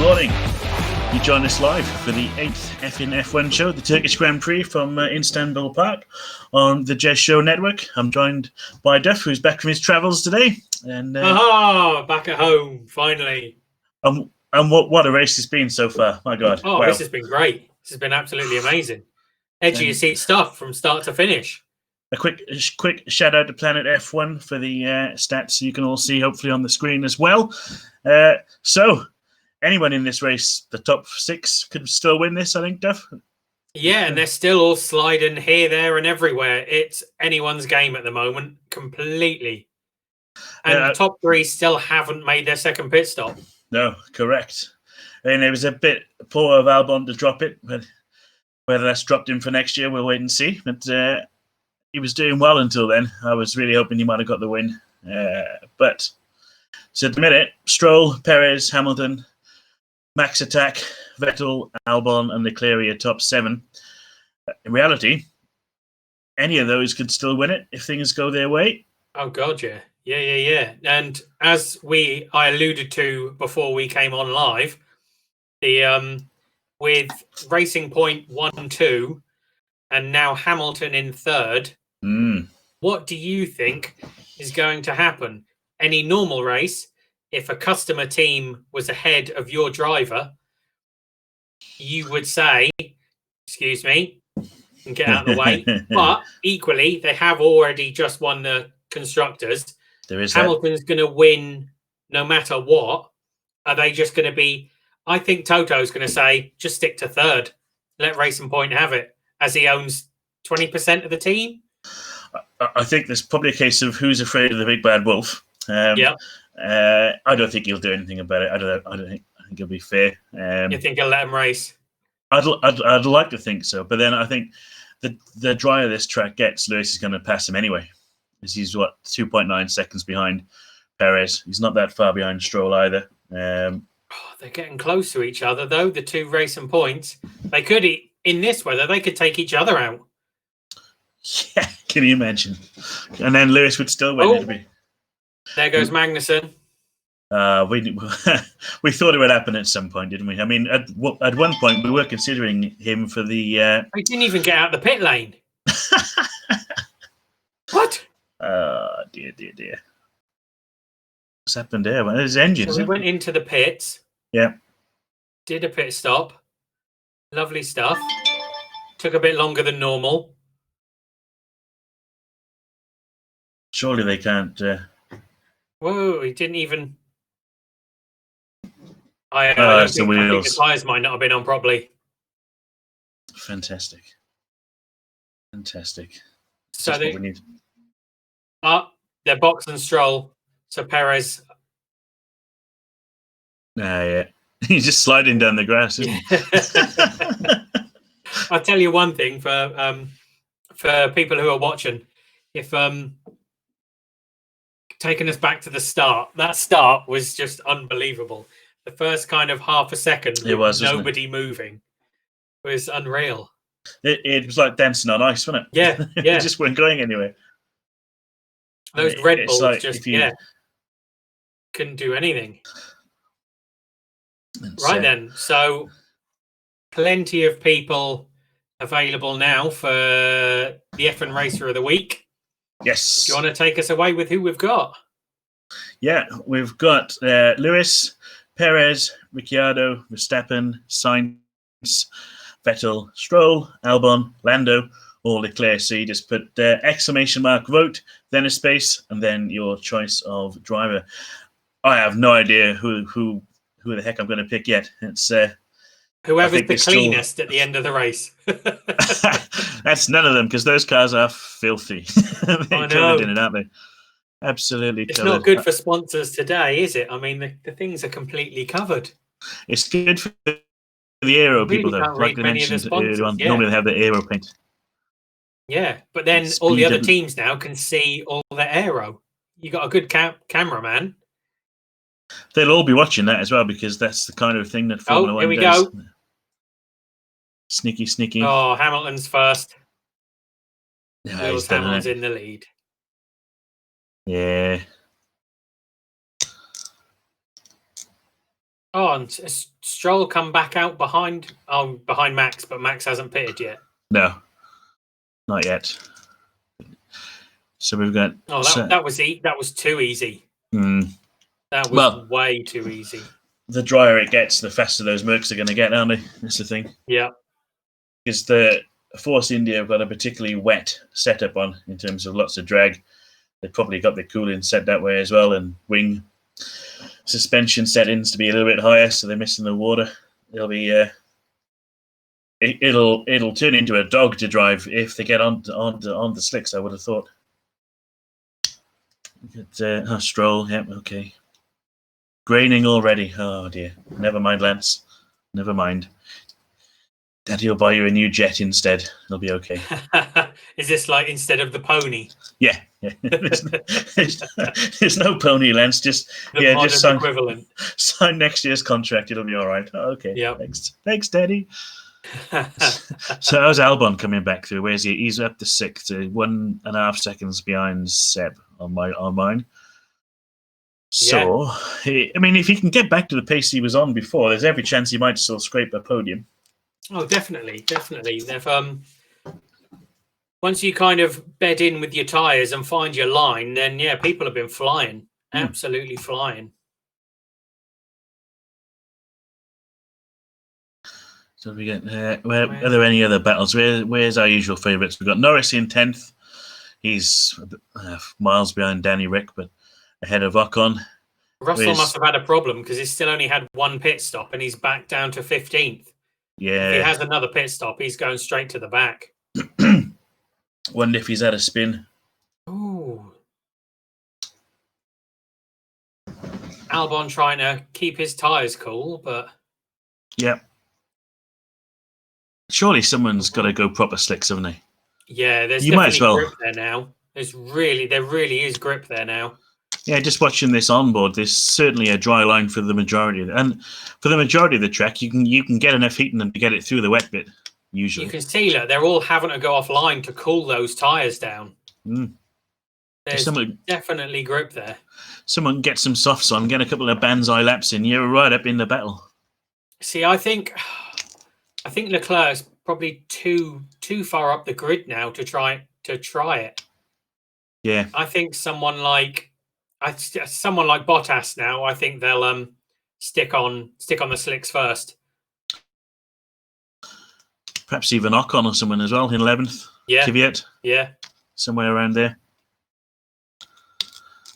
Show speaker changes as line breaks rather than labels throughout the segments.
morning. You join us live for the 8th Effing F1 Show, the Turkish Grand Prix from Istanbul Park on the Jazz Show Network. I'm joined by Duff, who's back from his travels today. And
back at home, finally.
And what a race it's been so far. My God.
Oh,
wow.
This has been great. This has been absolutely amazing. Edge of your seat stuff from start to finish.
A quick shout out to Planet F1 for the stats you can all see hopefully on the screen as well. So anyone in this race, the top 6 could still win this, I think, Duff.
Yeah, and they're still all sliding here, there, and everywhere. It's anyone's game at the moment, completely. And the top 3 still haven't made their second pit stop.
No, correct. And it was a bit poor of Albon to drop it, but whether that's dropped him for next year, we'll wait and see. But he was doing well until then. I was really hoping he might have got the win. But so at the minute, Stroll, Perez, Hamilton, Max Attack, Vettel, Albon, and Leclerc are top 7. In reality, any of those could still win it if things go their way.
Oh, God, yeah. Yeah. And as I alluded to before we came on live, the with Racing Point 1, 2, and now Hamilton in 3rd, what do you think is going to happen? Any normal race, if a customer team was ahead of your driver, you would say, excuse me, and get out of the way. But equally, they have already just won the Constructors.
There is
Hamilton's going to win no matter what. Are they just going to be... I think Toto's going to say, just stick to 3rd. Let Racing Point have it, as he owns 20% of the team.
I think there's probably a case of who's afraid of the big bad wolf. I don't think he'll do anything about it. I think it'll be fair.
You think he'll let him race?
I'd like to think so, but then I think the drier this track gets, Lewis is going to pass him anyway. Because he's 2.9 seconds behind Perez. He's not that far behind Stroll either.
They're getting close to each other, though. The 2 Racing Points. They could, in this weather, they could take each other out.
Yeah, can you imagine? And then Lewis would still win.
There goes Magnussen.
We thought it would happen at some point, didn't we? I mean, at one point we were considering him for the.
He didn't even get out the pit lane. What?
Dear. What's happened there? Well, his engines.
So we went into the pits.
Yeah.
Did a pit stop. Lovely stuff. Took a bit longer than normal.
Surely they can't.
Whoa! He didn't even. I think the tyres might not have been on properly.
Fantastic.
So they're Box and Stroll. So Perez.
Yeah. He's just sliding down the grass, isn't he?
I'll tell you one thing for people who are watching. If taking us back to the start, that start was just unbelievable. The first kind of half a second, nobody moving, was unreal.
It was like dancing on ice, wasn't it?
Yeah.
It just weren't going anywhere.
Those Red Bulls couldn't do anything. Then, so plenty of people available now for the F1 Racer of the Week.
Yes.
Do you want to take us away with who we've got?
Yeah, we've got Lewis, Perez, Ricciardo, Verstappen, Sainz, Vettel, Stroll, Albon, Lando, or Leclerc. So you just put exclamation mark vote, then a space, and then your choice of driver. I have no idea who the heck I'm going to pick yet. It's
whoever's the cleanest at the end of the race.
That's none of them, because those cars are filthy. They're covered in it, aren't they? Absolutely
it's
covered.
Not good for sponsors today, is it? I mean, the things are completely covered.
It's good for the aero people, though. Like they mentioned earlier on. Normally they have the aero paint.
Yeah, but then all the other teams now can see all the aero. You got a good cameraman.
They'll all be watching that as well, because that's the kind of thing that Formula 1 does.
Here we go.
Sneaky.
Oh, Hamilton's first.
Yeah,
Hamilton's in the lead.
Yeah.
Oh, and Stroll come back out behind Max, but Max hasn't pitted yet.
No, not yet. So we've got.
Oh, that was too easy. That was way too easy.
The drier it gets, the faster those Mercs are going to get, aren't they? That's the thing.
Yeah.
Because the Force India have got a particularly wet setup on in terms of lots of drag. They've probably got the cooling set that way as well, and wing suspension settings to be a little bit higher, so they're missing the water. It'll be it'll turn into a dog to drive if they get on the slicks. I would have thought. Stroll, yep, okay. Graining already. Oh dear. Never mind, Lance. Never mind. Daddy will buy you a new jet instead. It'll be okay.
Is this like instead of the pony?
Yeah. There's no pony, Lance. Just just sign next year's contract. It'll be all right. Oh, okay.
Yeah.
Thanks, Daddy. So how's Albon coming back through? Where's he? He's up to 6th, 1.5 seconds behind Seb on mine. So, if he can get back to the pace he was on before, there's every chance he might still scrape a podium.
Oh, definitely. They've once you kind of bed in with your tyres and find your line, then people have been flying, absolutely flying.
So we get are there any other battles? Where's our usual favourites? We've got Norris in 10th. He's miles behind Danny Rick, but ahead of Ocon.
Russell must have had a problem because he's still only had one pit stop and he's back down to 15th.
Yeah.
If he has another pit stop, he's going straight to the back.
Wonder if he's had a spin.
Ooh. Albon trying to keep his tyres cool, but...
Yeah. Surely someone's got to go proper slicks, haven't they?
Yeah, there's definitely grip there now. There really is grip there now.
Yeah, just watching this onboard, there's certainly a dry line for the majority of it. And for the majority of the track, you can get enough heat in them to get it through the wet bit, usually.
You can see that they're all having to go offline to cool those tyres down. There's definitely grip there.
Someone get some softs on, get a couple of Banzai laps in, you're right up in the battle.
See, I think Leclerc's probably too far up the grid now to try it.
Yeah.
I think someone like Bottas now, I think they'll stick on the slicks first.
Perhaps even Ocon or someone as well in 11th.
Yeah.
Kvyat.
Yeah.
Somewhere around there.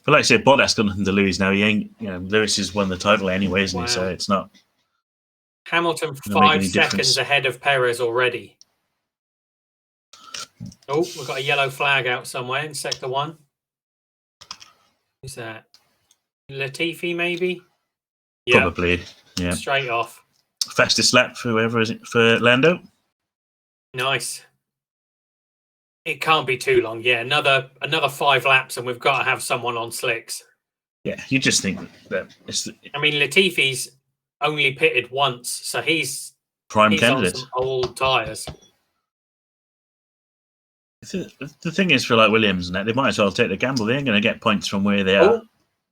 But like I said, Bottas got nothing to lose now. He ain't, Lewis has won the title anyway, isn't he? So it's not.
Hamilton 5 seconds ahead of Perez already. Oh, we've got a yellow flag out somewhere in sector 1. Who's that? Latifi, maybe?
Yeah. Probably, yeah.
Straight off.
Fastest lap for whoever is it for Lando?
Nice. It can't be too long. Yeah, another 5 laps and we've got to have someone on slicks.
Yeah, you just think that it's...
Latifi's only pitted once, so he's
candidate.
On some old tyres.
The thing is, for like Williams and that, they might as well take the gamble. They ain't going to get points from where they are.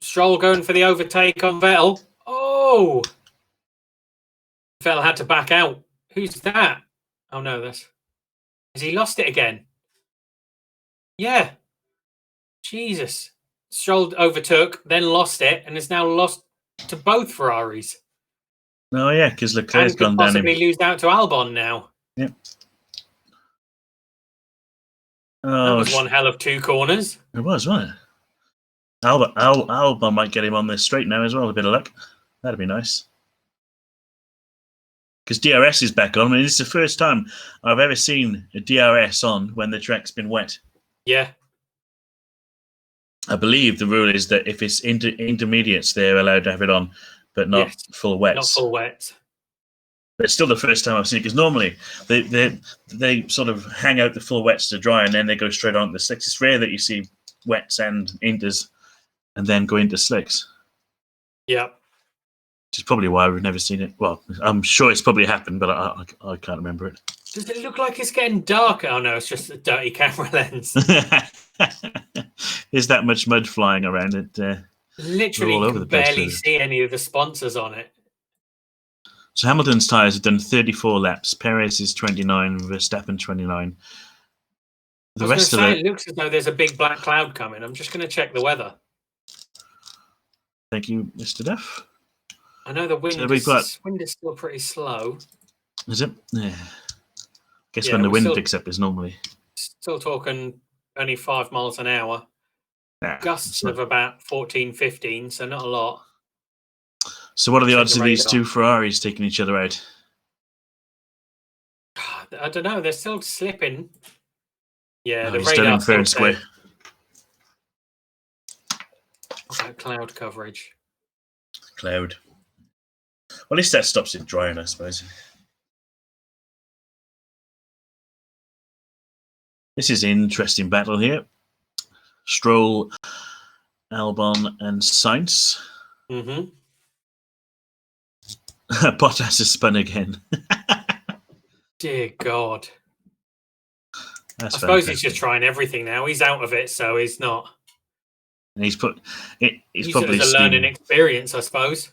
Stroll going for the overtake on Vettel. Oh! Vettel had to back out. Who's that? Oh no, has he lost it again? Yeah. Jesus. Stroll overtook, then lost it, and is now lost to both Ferraris.
Oh yeah, because Leclerc's gone down.
Possibly lose out to Albon now.
Yep.
That was one hell of 2 corners.
It was, wasn't it? Albon might get him on this straight now as well. A bit of luck. That'd be nice. Because DRS is back on. This is the first time I've ever seen a DRS on when the track's been wet.
Yeah.
I believe the rule is that if it's intermediates, they're allowed to have it on, but not full wets.
Not full wets.
But it's still the first time I've seen it, because normally they sort of hang out the full wets to dry and then they go straight on the slicks. It's rare that you see wets and inters and then go into slicks.
Yeah.
Which is probably why we've never seen it. Well, I'm sure it's probably happened, but I can't remember it.
Does it look like it's getting darker? Oh no, it's just a dirty camera lens.
There's that much mud flying around it.
Literally,
all
you
over
can
the place,
barely see any of the sponsors on it.
So Hamilton's tyres have done 34 laps. Perez is 29. Verstappen 29. The
I was
rest of
going to say,
it.
it looks as though there's a big black cloud coming. I'm just going to check the weather.
Thank you, Mr. Duff.
I know the wind,
So we've got,
wind is still pretty slow.
Is it? Yeah. Guess
Yeah,
when the
we're
wind
still-
picks up is normally.
Still talking only 5 miles an hour.
Nah,
Gusts
it's not.
of about 14, 15, so not a lot.
So what are the
Check
odds
the
of these
radar.
two Ferraris taking each other out?
I don't know. They're still slipping. Yeah,
Oh,
the
he's done
radar
him fair and
still
square.
says about cloud coverage.
Cloud. Well, at least that stops it drying, I suppose. This is an interesting battle here. Stroll, Albon, and Sainz.
Mm-hmm.
Bottas has spun again.
Dear God.
That's
I suppose
fantastic.
he's just trying everything now. He's out of it, so he's not.
And he's put. He's
Use
probably
it as a learning
steaming.
experience, I suppose.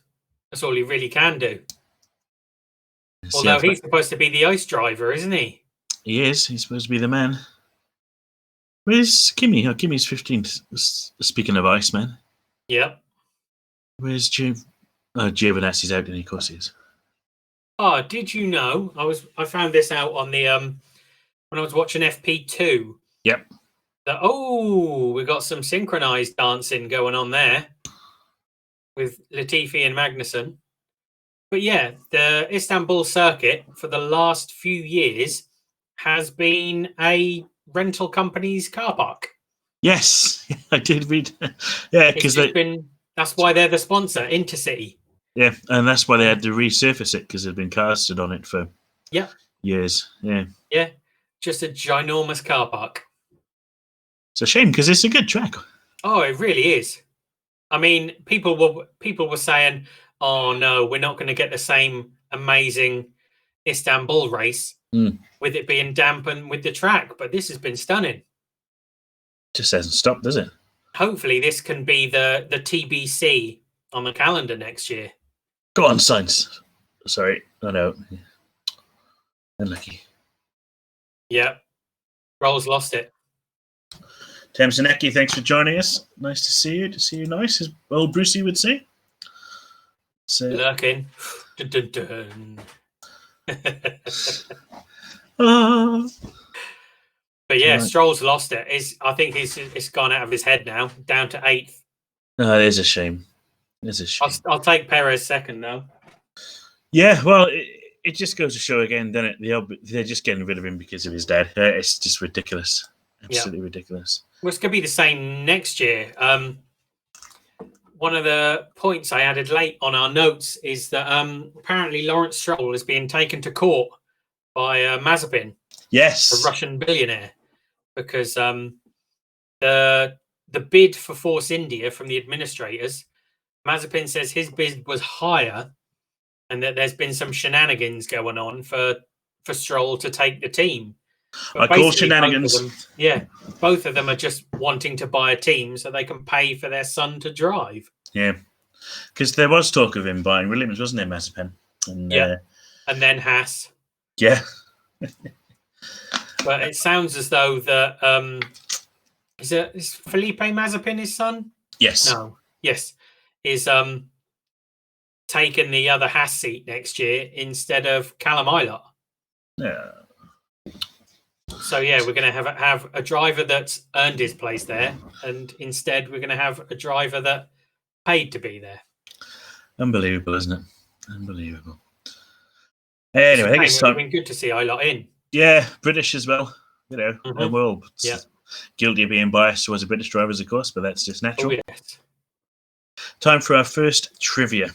That's all he really can do.
See
Although
how
he's supposed to be the ice driver, isn't he?
he is. He's supposed to be the man. Where's Kimi? Oh, Kimi's 15th. Speaking of Iceman.
Yep.
Where's Giovinassi's out, and of course he is.
Oh, did you know? I found this out on the when I was watching FP2.
Yep.
That we got some synchronized dancing going on there with Latifi and Magnussen. But yeah, the Istanbul circuit for the last few years has been a rental company's car park.
Yes, I did read. Yeah, because
that's why they're the sponsor, Intercity.
Yeah, and that's why they had to resurface it, because they'd been casted on it for years. Yeah,
yeah, just a ginormous car park.
It's a shame because it's a good track.
Oh, it really is. I mean, people were saying, "Oh no, we're not going to get the same amazing Istanbul race with it being dampened with the track." But this has been stunning.
Just hasn't stopped, does it?
Hopefully, this can be the TBC on the calendar next year.
Go on, Sainz. Sorry, I know. Unlucky.
Yeah, Rolls lost it.
Tamsinecki, thanks for joining us. Nice to see you. To see you nice, as old Brucey would say. So,
Lurking. Dun, dun, dun. But yeah, right. Stroll's lost it. I think it's gone out of his head now, down to 8th.
Oh, it is a shame. It's a shame.
I'll take Perez second, though.
Yeah, well, it just goes to show again, doesn't it? They're just getting rid of him because of his dad. It's just ridiculous. Absolutely ridiculous.
Well, it's going to be the same next year. One of the points I added late on our notes is that apparently Lawrence Stroll is being taken to court by Mazepin,
yes,
a Russian billionaire, because the bid for Force India from the administrators, Mazepin says his bid was higher, and that there's been some shenanigans going on for Stroll to take the team. But
I call shenanigans.
Both of them are just wanting to buy a team so they can pay for their son to drive.
Yeah, because there was talk of him buying Williams, wasn't there, Mazepin? And,
and then Haas.
Yeah.
But it sounds as though that is Felipe Mazepin his son?
Yes.
No. Yes. Is taking the other Haas seat next year instead of Callum Ilott.
Yeah.
So yeah, we're going to have a driver that's earned his place there, and instead we're going to have a driver that paid to be there.
Unbelievable, isn't it? Unbelievable. Anyway, I think it's time.
It's been good to see Ilott in.
Yeah, British as well. You know, we're all guilty of being biased towards the British drivers, of course, but that's just natural.
Oh, yes.
Time for our first trivia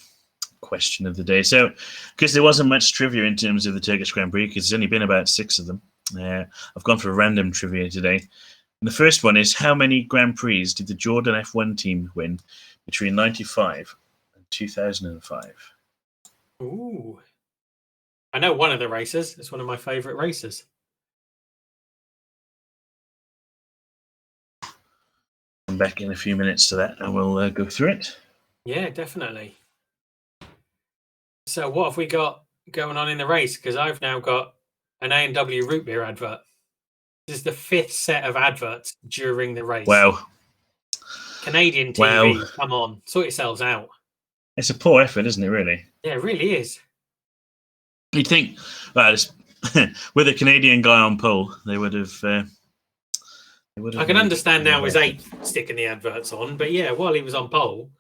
question of the day. So, because there wasn't much trivia in terms of the Turkish Grand Prix, because there's only been about 6 of them, I've gone for random trivia today. And the first one is, how many Grand Prix did the Jordan F1 team win between 1995 and 2005?
Ooh. I know one of the races. It's one of my favourite races.
I'm back in a few minutes to that, and we'll go through it.
Yeah, definitely. So what have we got going on in the race because I've now got an A&W root beer advert. This is the 5th set of adverts during the race.
Wow.
Canadian TV,
Wow.
come on, sort yourselves out.
It's a poor effort, isn't it, really?
Yeah, it really is.
You'd think, well, with a Canadian guy on pole, they would have.
I can understand now his 8th sticking the adverts on, but yeah, while he was on pole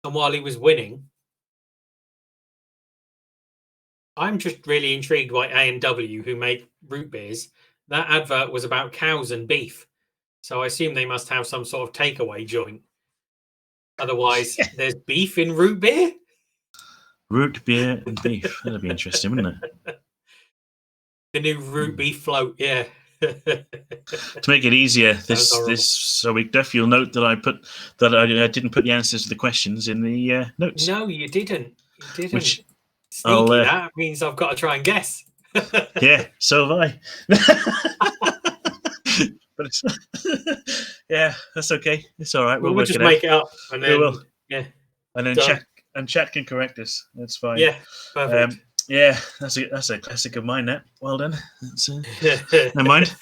and while he was winning, I'm just really intrigued by A&W, who make root beers. That advert was about cows and beef, so I assume they must have some sort of takeaway joint. Otherwise, there's beef in root beer?
Root beer and beef. That'd be interesting, wouldn't it?
The new root beef float, yeah.
To make it easier, so week, Duff, you'll note that I didn't put the answers to the questions in the notes.
No, you didn't. You didn't.
Which
Sneaky, that means I've got to try and guess.
Yeah, so have I. But it's yeah, that's okay. It's all right.
We'll just make it up, and then
we will.
Yeah,
and then chat can correct us. That's fine.
Yeah, perfect.
Yeah, that's a classic of mine. That well done. That's never mind.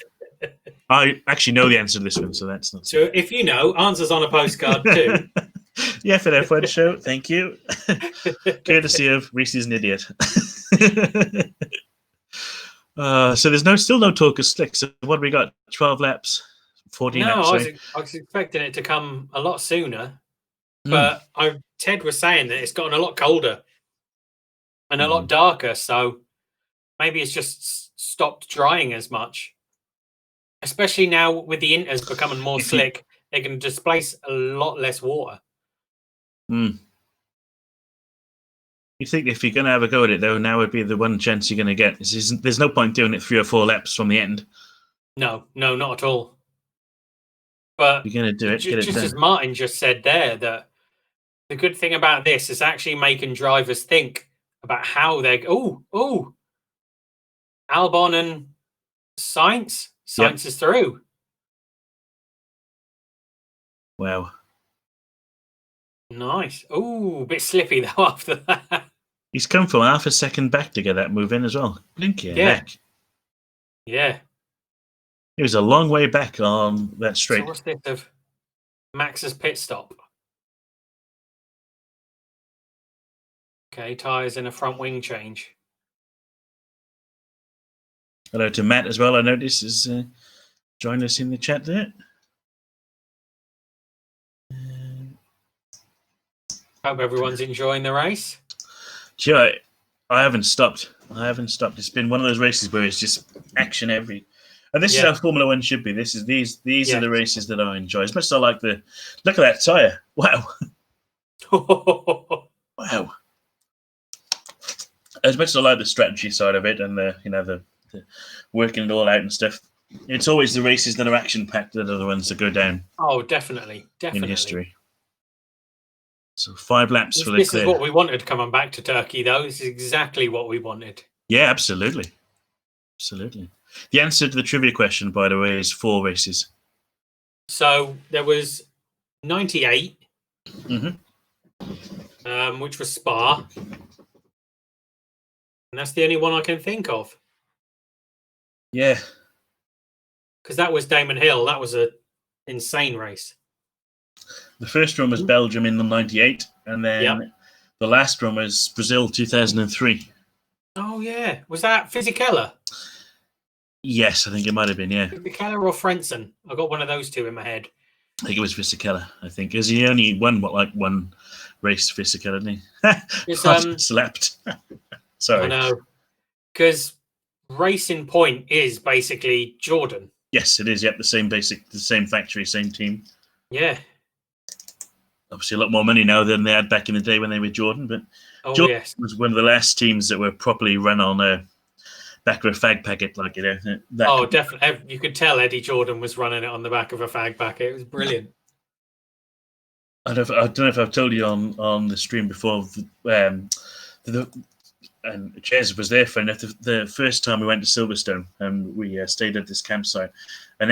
I actually know the answer to this one, so that's not.
So if you know, answers on a postcard too.
Yeah, for the F1 show. Thank you. Courtesy of Reese is an idiot. So there's still no talk of slick. So what have we got? 12 laps, 14 laps.
I was expecting it to come a lot sooner, but Ted was saying that it's gotten a lot colder and a lot darker, so maybe it's just stopped drying as much. Especially now with the inters becoming more slick, they can displace a lot less water.
You think if you're going to have a go at it, though, now would be the one chance you're going to get. There's no point doing it 3 or 4 laps from the end.
No, not at all. But
you're going to do it.
Just as Martin just said there, that the good thing about this is actually making drivers think about how they're. Oh, Albon and Sainz. Sainz is through.
Wow.
Nice. Oh, a bit slippy though after that.
He's come from half a second back to get that move in as well. Blinky heck.
Yeah.
He was a long way back on that straight.
So what's this of Max's pit stop? Okay, tyres and a front wing change.
Hello to Matt as well. I noticed has joined us in the chat there.
Hope everyone's enjoying the race.
Sure, I haven't stopped. It's been one of those races where it's just action every. And this is how Formula One should be. These are the races that I enjoy. As much as I like the look at that tyre. Wow. Wow. As much as I like the strategy side of it and the working it all out and stuff, it's always the races that are action packed that are the ones that go down.
Oh, definitely.
In history. So 5 laps for the
This
clear.
is what we wanted coming back to Turkey, though. This is exactly what we wanted.
Yeah, absolutely. Absolutely. The answer to the trivia question, by the way, is 4 races.
So there was 98,
Mm-hmm.
Which was Spa. And that's the only one I can think of.
Yeah.
Because that was Damon Hill. That was an insane race.
The first one was Belgium in the 98, and then the last one was Brazil 2003.
Oh, yeah. Was that Fisichella?
Yes, I think it might have been, yeah.
Fisichella or Frentzen? I got one of those two in my head.
I think it was Fisichella, I think. Because he only won, one race, Fisichella, didn't he?
It's,
slept. Sorry.
I know. Because Racing Point is basically Jordan.
Yes, it is. Yep, the same factory, same team.
Yeah.
Obviously, a lot more money now than they had back in the day when they were Jordan. But Jordan was one of the last teams that were properly run on a back of a fag packet,
definitely. You could tell Eddie Jordan was running it on the back of a fag packet. It was brilliant.
I don't know if I've told you on the stream before. And Jez was there for the first time we went to Silverstone, and we stayed at this campsite, and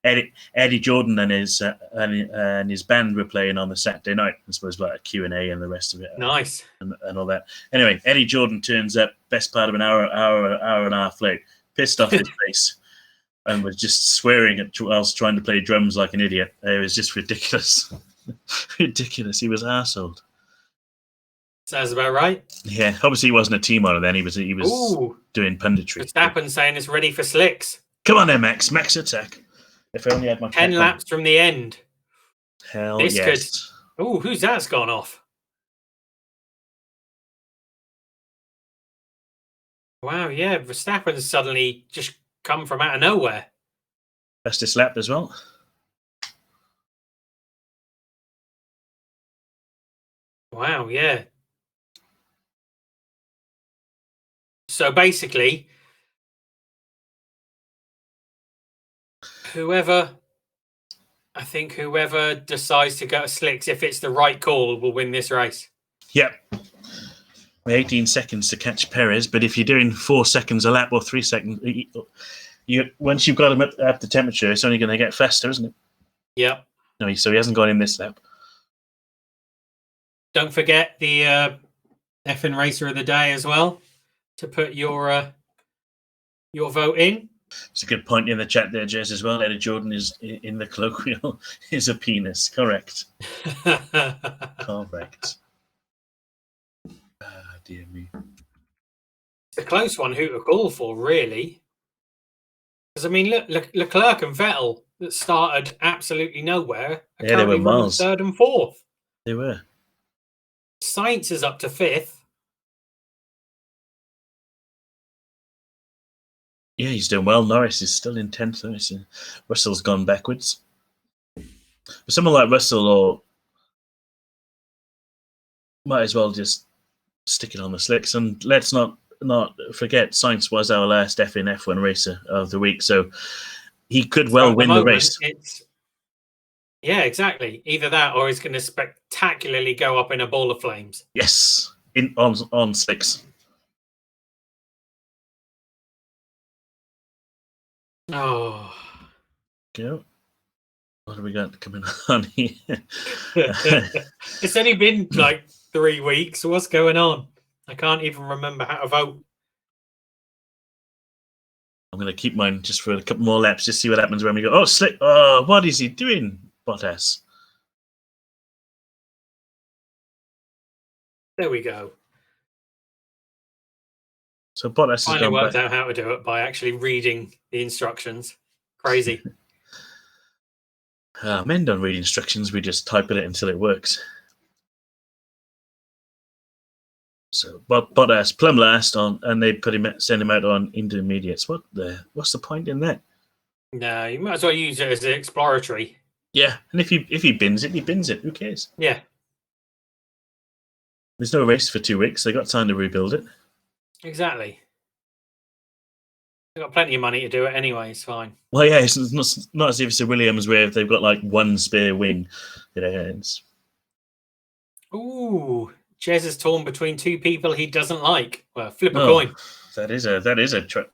Eddie Jordan and his band were playing on the Saturday night. I suppose like a Q&A and the rest of it.
Nice.
And all that. Anyway, Eddie Jordan turns up, best part of an hour and a half late, pissed off his face, and was just swearing whilst trying to play drums like an idiot. It was just ridiculous. Ridiculous. He was arsehole.
Sounds about right.
Yeah, obviously he wasn't a team owner then. He was
Ooh,
doing punditry.
Verstappen saying it's ready for slicks.
Come on then, Max. Max attack. If I only had my
10 laps from the end.
Hell
This
yes.
Oh, who's that's gone off? Wow, yeah, Verstappen's suddenly just come from out of nowhere.
Fastest lap as well.
Wow, yeah. So basically, whoever decides to go to slicks, if it's the right call, will win this race.
Yep. 18 seconds to catch Perez, but if you're doing 4 seconds a lap or 3 seconds, once you've got him at the temperature, it's only going to get faster, isn't it?
Yep.
No, so he hasn't gone in this lap.
Don't forget the effing racer of the day as well to put your vote in.
It's a good point in the chat there, Jez, as well. Eddie Jordan is in the colloquial is a penis. Correct. Correct. Ah, dear me.
It's a close one who to call for, really. Because, I mean, look, Leclerc and Vettel that started absolutely nowhere are
Yeah, they were
currently running
miles.
3rd and 4th.
They were.
Sainz is up to 5th.
Yeah, he's doing well. Norris is still in 10th. Russell's gone backwards. But someone like Russell or might as well just stick it on the slicks. And let's not forget, Sainz was our last Effing F1 racer of the week, so he could well win the race.
Yeah, exactly. Either that or he's going to spectacularly go up in a ball of flames.
Yes, on slicks.
Oh.
Go. What have we got coming on here?
It's only been like 3 weeks. What's going on? I can't even remember how to vote.
I'm going to keep mine just for a couple more laps, just see what happens when we go. Oh, slick. Oh, what is he doing, Bottas?
There we go.
So Bottas has
Finally
gone
worked
back.
out how to do it by actually reading the instructions. Crazy.
Men don't read instructions. We just type it until it works. So Bottas plumb last on, and they send him out on intermediates. What's the point in that?
No, you might as well use it as exploratory.
Yeah, and if he bins it, he bins it. Who cares?
Yeah.
There's no race for 2 weeks. They got time to rebuild it.
Exactly. They've got plenty of money to do it anyway. It's fine.
Well, yeah, it's not as if it's a Williams where they've got like one spare wing.
Ooh, Jez is torn between 2 people he doesn't like. Well, flip a coin.
That is a tricky.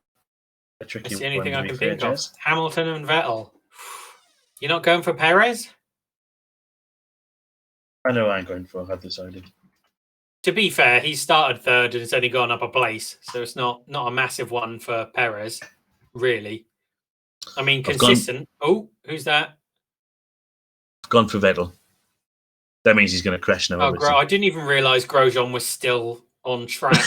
That's the only
one
thing
to
I
be
can
fair,
think of.
Jez.
Hamilton and Vettel. You're not going for Perez?
I know I'm going for. I've decided.
To be fair, he started 3rd and it's only gone up a place, so it's not a massive one for Perez, really. I mean, consistent. Oh, who's that?
I've gone for Vettel. That means he's going to crash now.
Oh, I didn't even realise Grosjean was still on track.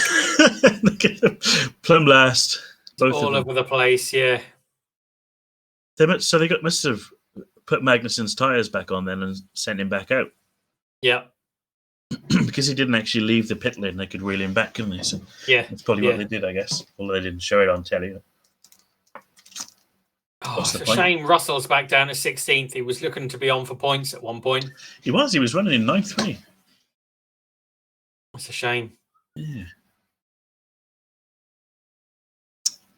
Look at them. Plumb last. Both
all
of them.
over the place, yeah.
So they must have put Magnussen's tyres back on then and sent him back out.
Yeah.
Because he didn't actually leave the pit lane, they could wheel him back, couldn't they? So
yeah,
that's probably what they did, I guess. Although they didn't show it on telly.
Oh, it's a shame Russell's back down to 16th. He was looking to be on for points at one point.
He was running in 9th, wasn't he?
It's a shame.
Yeah.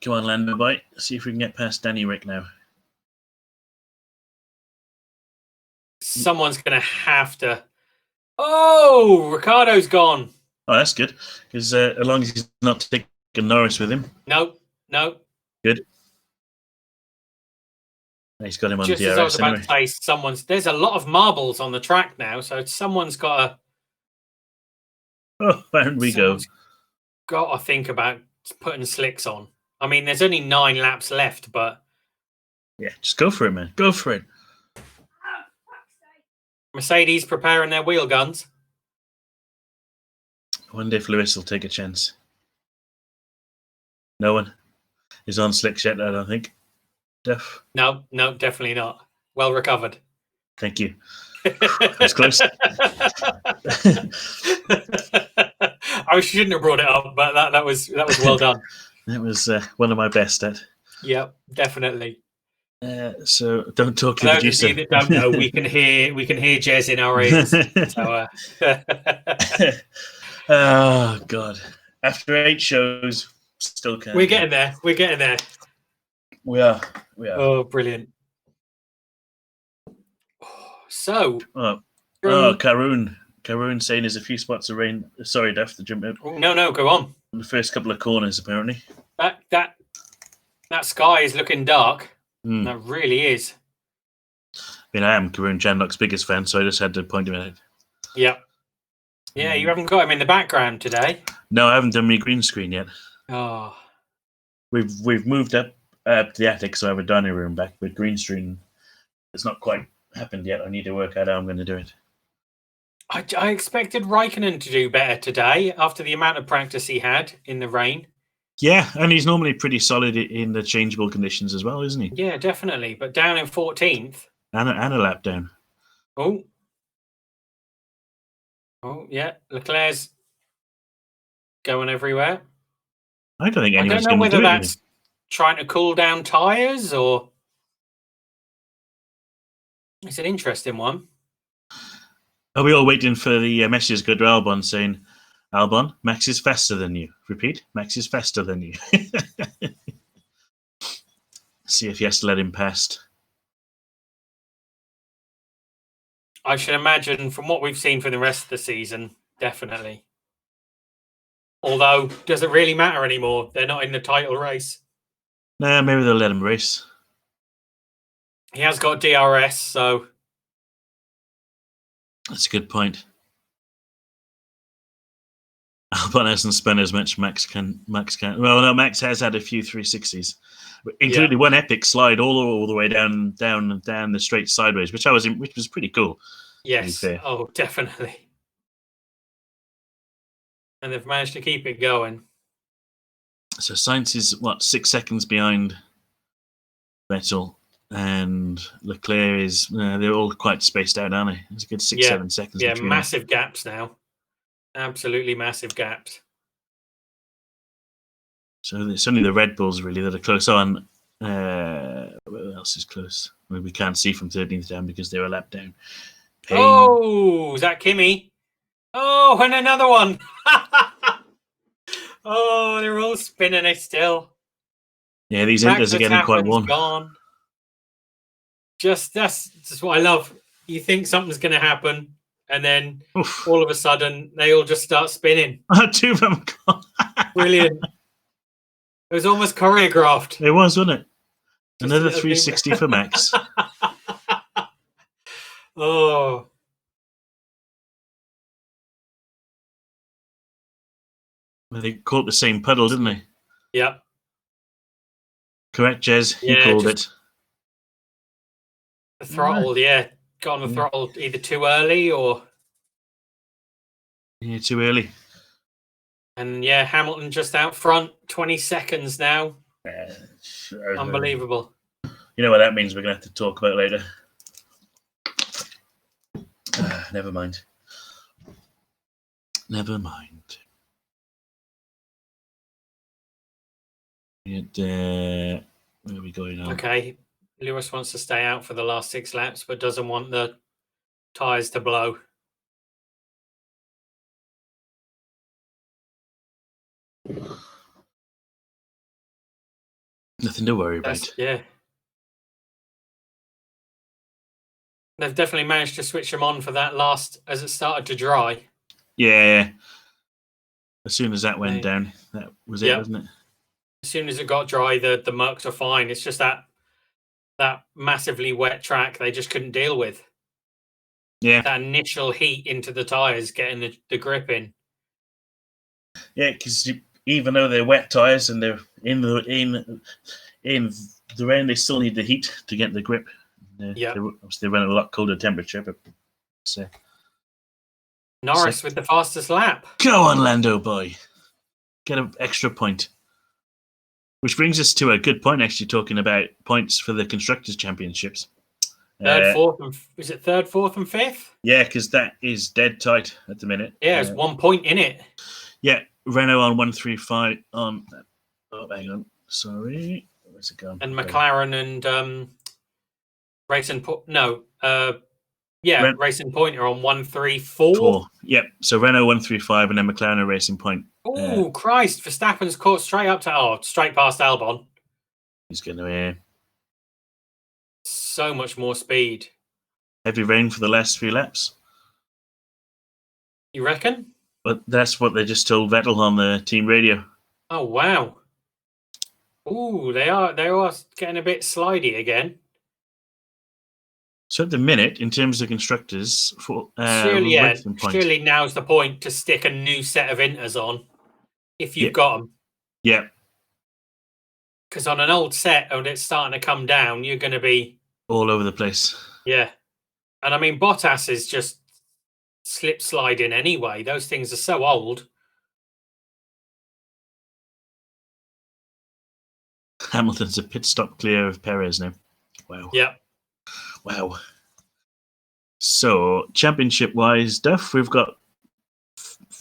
Come on, Lando Bite. See if we can get past Danny Rick now.
Someone's going to have to. Oh, Ricardo's gone.
Oh, that's good. Because as long as he's not taking Norris with him.
No.
Good. He's got him on
Just as I was
DRS
about
anyway.
to say, there's a lot of marbles on the track now, so someone's got
Oh, round we go.
to think about putting slicks on. I mean, there's only 9 laps left, but
yeah, just go for it, man. Go for it.
Mercedes preparing their wheel guns.
I wonder if Lewis will take a chance. No one is on slicks yet, I don't think. Duff?
No, definitely not. Well recovered.
Thank you. That's close.
I shouldn't have brought it up, but that was well done.
That was one of my best at.
Yep, definitely.
So don't talk to
For
the
those
producer.
of you that don't know, we can hear Jez in our ears. So,
oh God! After 8 shows, still can't.
We're getting there. We're getting there.
We are.
Oh, brilliant. So,
Karun saying there's a few spots of rain. Sorry, Duff, to jump out.
No, go on.
The first couple of corners, apparently.
That sky is looking dark.
Mm.
That really is.
I mean, I am Karun Chandlock's biggest fan, so I just had to point him out.
Yep. Yeah, you haven't got him in the background today.
No, I haven't done my green screen yet.
Oh.
We've moved up to the attic, so I have a dining room back, but green screen, it's not quite happened yet. I need to work out how I'm going to do it.
I expected Raikkonen to do better today after the amount of practice he had in the rain.
Yeah, and he's normally pretty solid in the changeable conditions as well, isn't he?
Yeah, definitely. But down in 14th.
And a lap down.
Oh, yeah. Leclerc's going everywhere.
I don't think anyone's
I don't know
going to do
whether
it.
that's trying to cool down tyres or... It's an interesting one.
Are we all waiting for the messages go to Albon saying, Albon, Max is faster than you. Repeat, Max is faster than you. See if he has to let him past.
I should imagine from what we've seen for the rest of the season, definitely. Although, does it really matter anymore? They're not in the title race.
Nah, maybe they'll let him race.
He has got DRS, so...
That's a good point. Albon hasn't spent as much. Max can. Well, no, Max has had a few 360s, including one epic slide all the way down the straight sideways, which was pretty cool.
Yes. Oh, definitely. And they've managed to keep it going.
So Sainz is 6 seconds behind Vettel, and Leclerc is. They're all quite spaced out, aren't they? It's a good 6-7 seconds.
Yeah,
between
massive gaps now. Absolutely massive gaps.
So it's only the Red Bulls really that are close on. What else is close? Well, we can't see from 13th down because they're a lap down. Pain.
Oh, is that Kimi? Oh, and another one. Oh, they're all spinning it still.
Yeah, these Inters are getting quite warm.
Gone. That's what I love. You think something's going to happen, and then all of a sudden they all just start spinning.
2 of them gone.
Brilliant. It was almost choreographed.
It was, wasn't it? Another 360 for Max.
Oh.
Well, they caught the same puddle, didn't they?
Yep.
Correct, Jez. You called it.
The throttle, got on the throttle either too early or...
Yeah, too early.
And Hamilton just out front, 20 seconds now. Unbelievable.
You know what that means we're going to have to talk about later. Never mind. Never mind. Where are we going on?
Okay. Lewis wants to stay out for the last 6 laps, but doesn't want the tyres to blow.
Nothing to worry about.
Yeah. They've definitely managed to switch them on for that last, as it started to dry.
Yeah. As soon as that went down, that was it, wasn't it?
As soon as it got dry, the mucks are fine. It's just that that massively wet track they just couldn't deal with.
Yeah,
That initial heat into the tyres, getting the grip in.
yeah, because even though they're wet tires and they're in the rain, they still need the heat to get the grip.
Yeah.
They run at a lot colder temperature, but
Norris with the fastest lap.
Go on, Lando boy, get an extra point. Which brings us to a good point, actually, talking about points for the Constructors' Championships.
Third, fourth, and is it third, fourth, and fifth?
Yeah, because that is dead tight at the minute.
Yeah, there's 1 point in it.
Yeah, Renault on 135 on. Oh, hang on, sorry, where's it gone?
And McLaren and Racing Racing Point are on 134.
Yep. So Renault 135 and then McLaren Racing Point.
Oh Christ! Verstappen's caught straight past Albon.
He's going to
so much more speed.
Heavy rain for the last few laps.
You reckon?
But that's what they just told Vettel on the team radio.
Oh wow! Ooh, they are getting a bit slidey again.
So at the minute, in terms of constructors,
surely now's the point to stick a new set of inters on, if you've got them.
Yeah.
Because on an old set, when it's starting to come down, you're going to be
all over the place.
Yeah, and I mean Bottas is just slip sliding anyway. Those things are so old.
Hamilton's a pit stop clear of Perez now. Wow.
Yeah.
Wow. So, championship-wise, Duff, we've got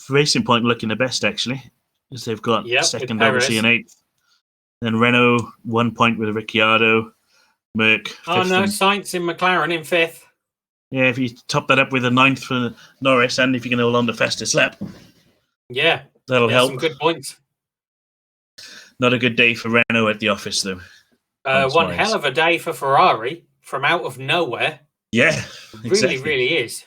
Racing Point looking the best, actually, because they've got second, obviously, and eighth. Then Renault, 1 point with Ricciardo. Merck.
Oh, no, Sainz in McLaren in fifth.
Yeah, if you top that up with a ninth for Norris, and if you can hold on the fastest lap.
Yeah.
That'll help.
Some good points.
Not a good day for Renault at the office, though.
One hell of a day for Ferrari from out of nowhere.
Yeah, exactly.
Really is.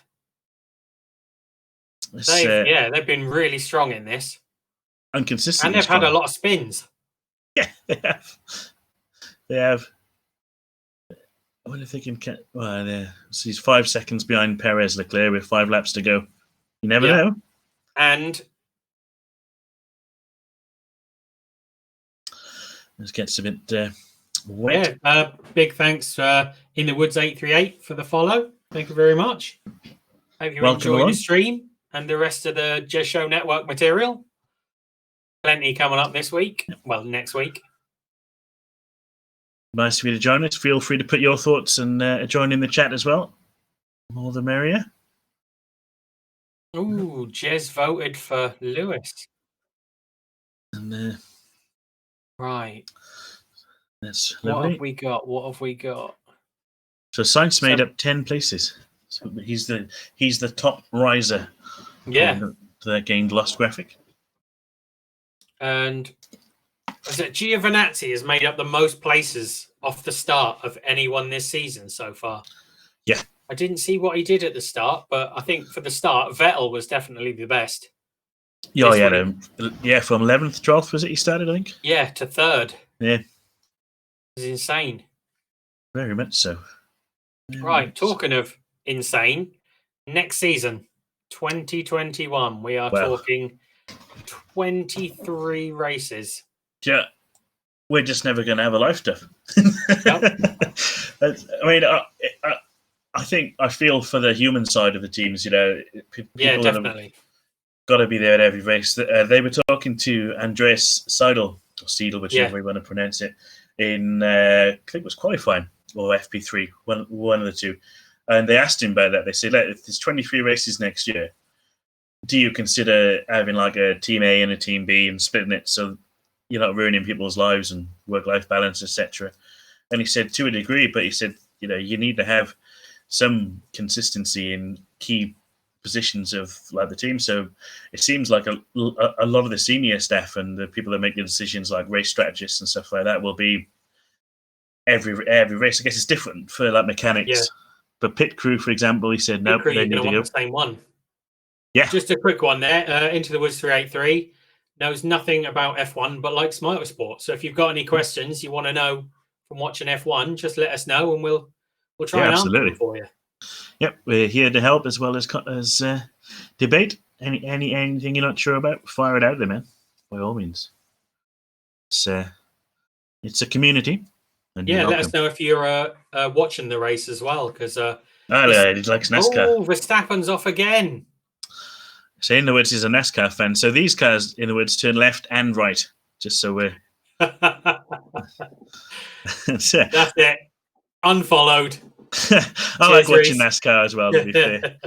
They've been really strong in this.
And consistent.
And they've had a lot of spins.
Yeah, they have. They have. I wonder if they can... Well, so he's 5 seconds behind Perez Leclerc with 5 laps to go. You never know.
And...
This gets a bit wet.
Yeah, big thanks In the Woods 838 for the follow. Thank you very much. Hope you enjoyed the stream and the rest of the Jez Show Network material. Plenty coming up this week. Well, next week.
Nice of you to join us. Feel free to put your thoughts and join in the chat as well. More the merrier.
Ooh, Jez voted for Lewis.
And
right.
That's
what
lovely.
What have we got?
So Sainz made up 10 places. So he's the top riser.
Yeah.
The gained lost graphic.
And was it Giovinazzi has made up the most places off the start of anyone this season so far?
Yeah.
I didn't see what he did at the start, but I think for the start, Vettel was definitely the best.
Yeah, from 11th, 12th was it he started, I think?
Yeah, to third.
Yeah.
It's insane.
Very much so.
Right, talking of insane, next season, 2021, we are talking 23 races.
Yeah, we're just never going to have a life, Duff. I mean, I feel for the human side of the teams, people
definitely.
Got to be there at every race. They were talking to Andreas Seidel, or Seidel, whichever you want to pronounce it, in, I think it was qualifying, or FP3, one of the two. And they asked him about that. They said, if there's 23 races next year, do you consider having like a team A and a team B and splitting it so you're not ruining people's lives and work-life balance, etc.? And he said, to a degree, but he said, you need to have some consistency in key positions of like the team. So it seems like a lot of the senior staff and the people that make the decisions, like race strategists and stuff like that, will be every race. I guess it's different for like mechanics. Yeah. But pit crew, for example, he said, no, they need to go.
The same one.
Yeah.
Just a quick one there. Into the Woods 383 knows nothing about F1, but likes motorsport. So if you've got any questions you want to know from watching F1, just let us know, and we'll try and answer them for you.
Yep, we're here to help as well as debate. Anything you're not sure about, fire it out there, man. By all means. It's a community. And
yeah, let us know if you're watching the race as well, because
he likes NASCAR.
Oh, Verstappen's off again.
So in the woods is a NASCAR fan. So these cars in the woods turn left and right, just so we're.
That's it. Unfollowed.
I like watching NASCAR as well, to be fair.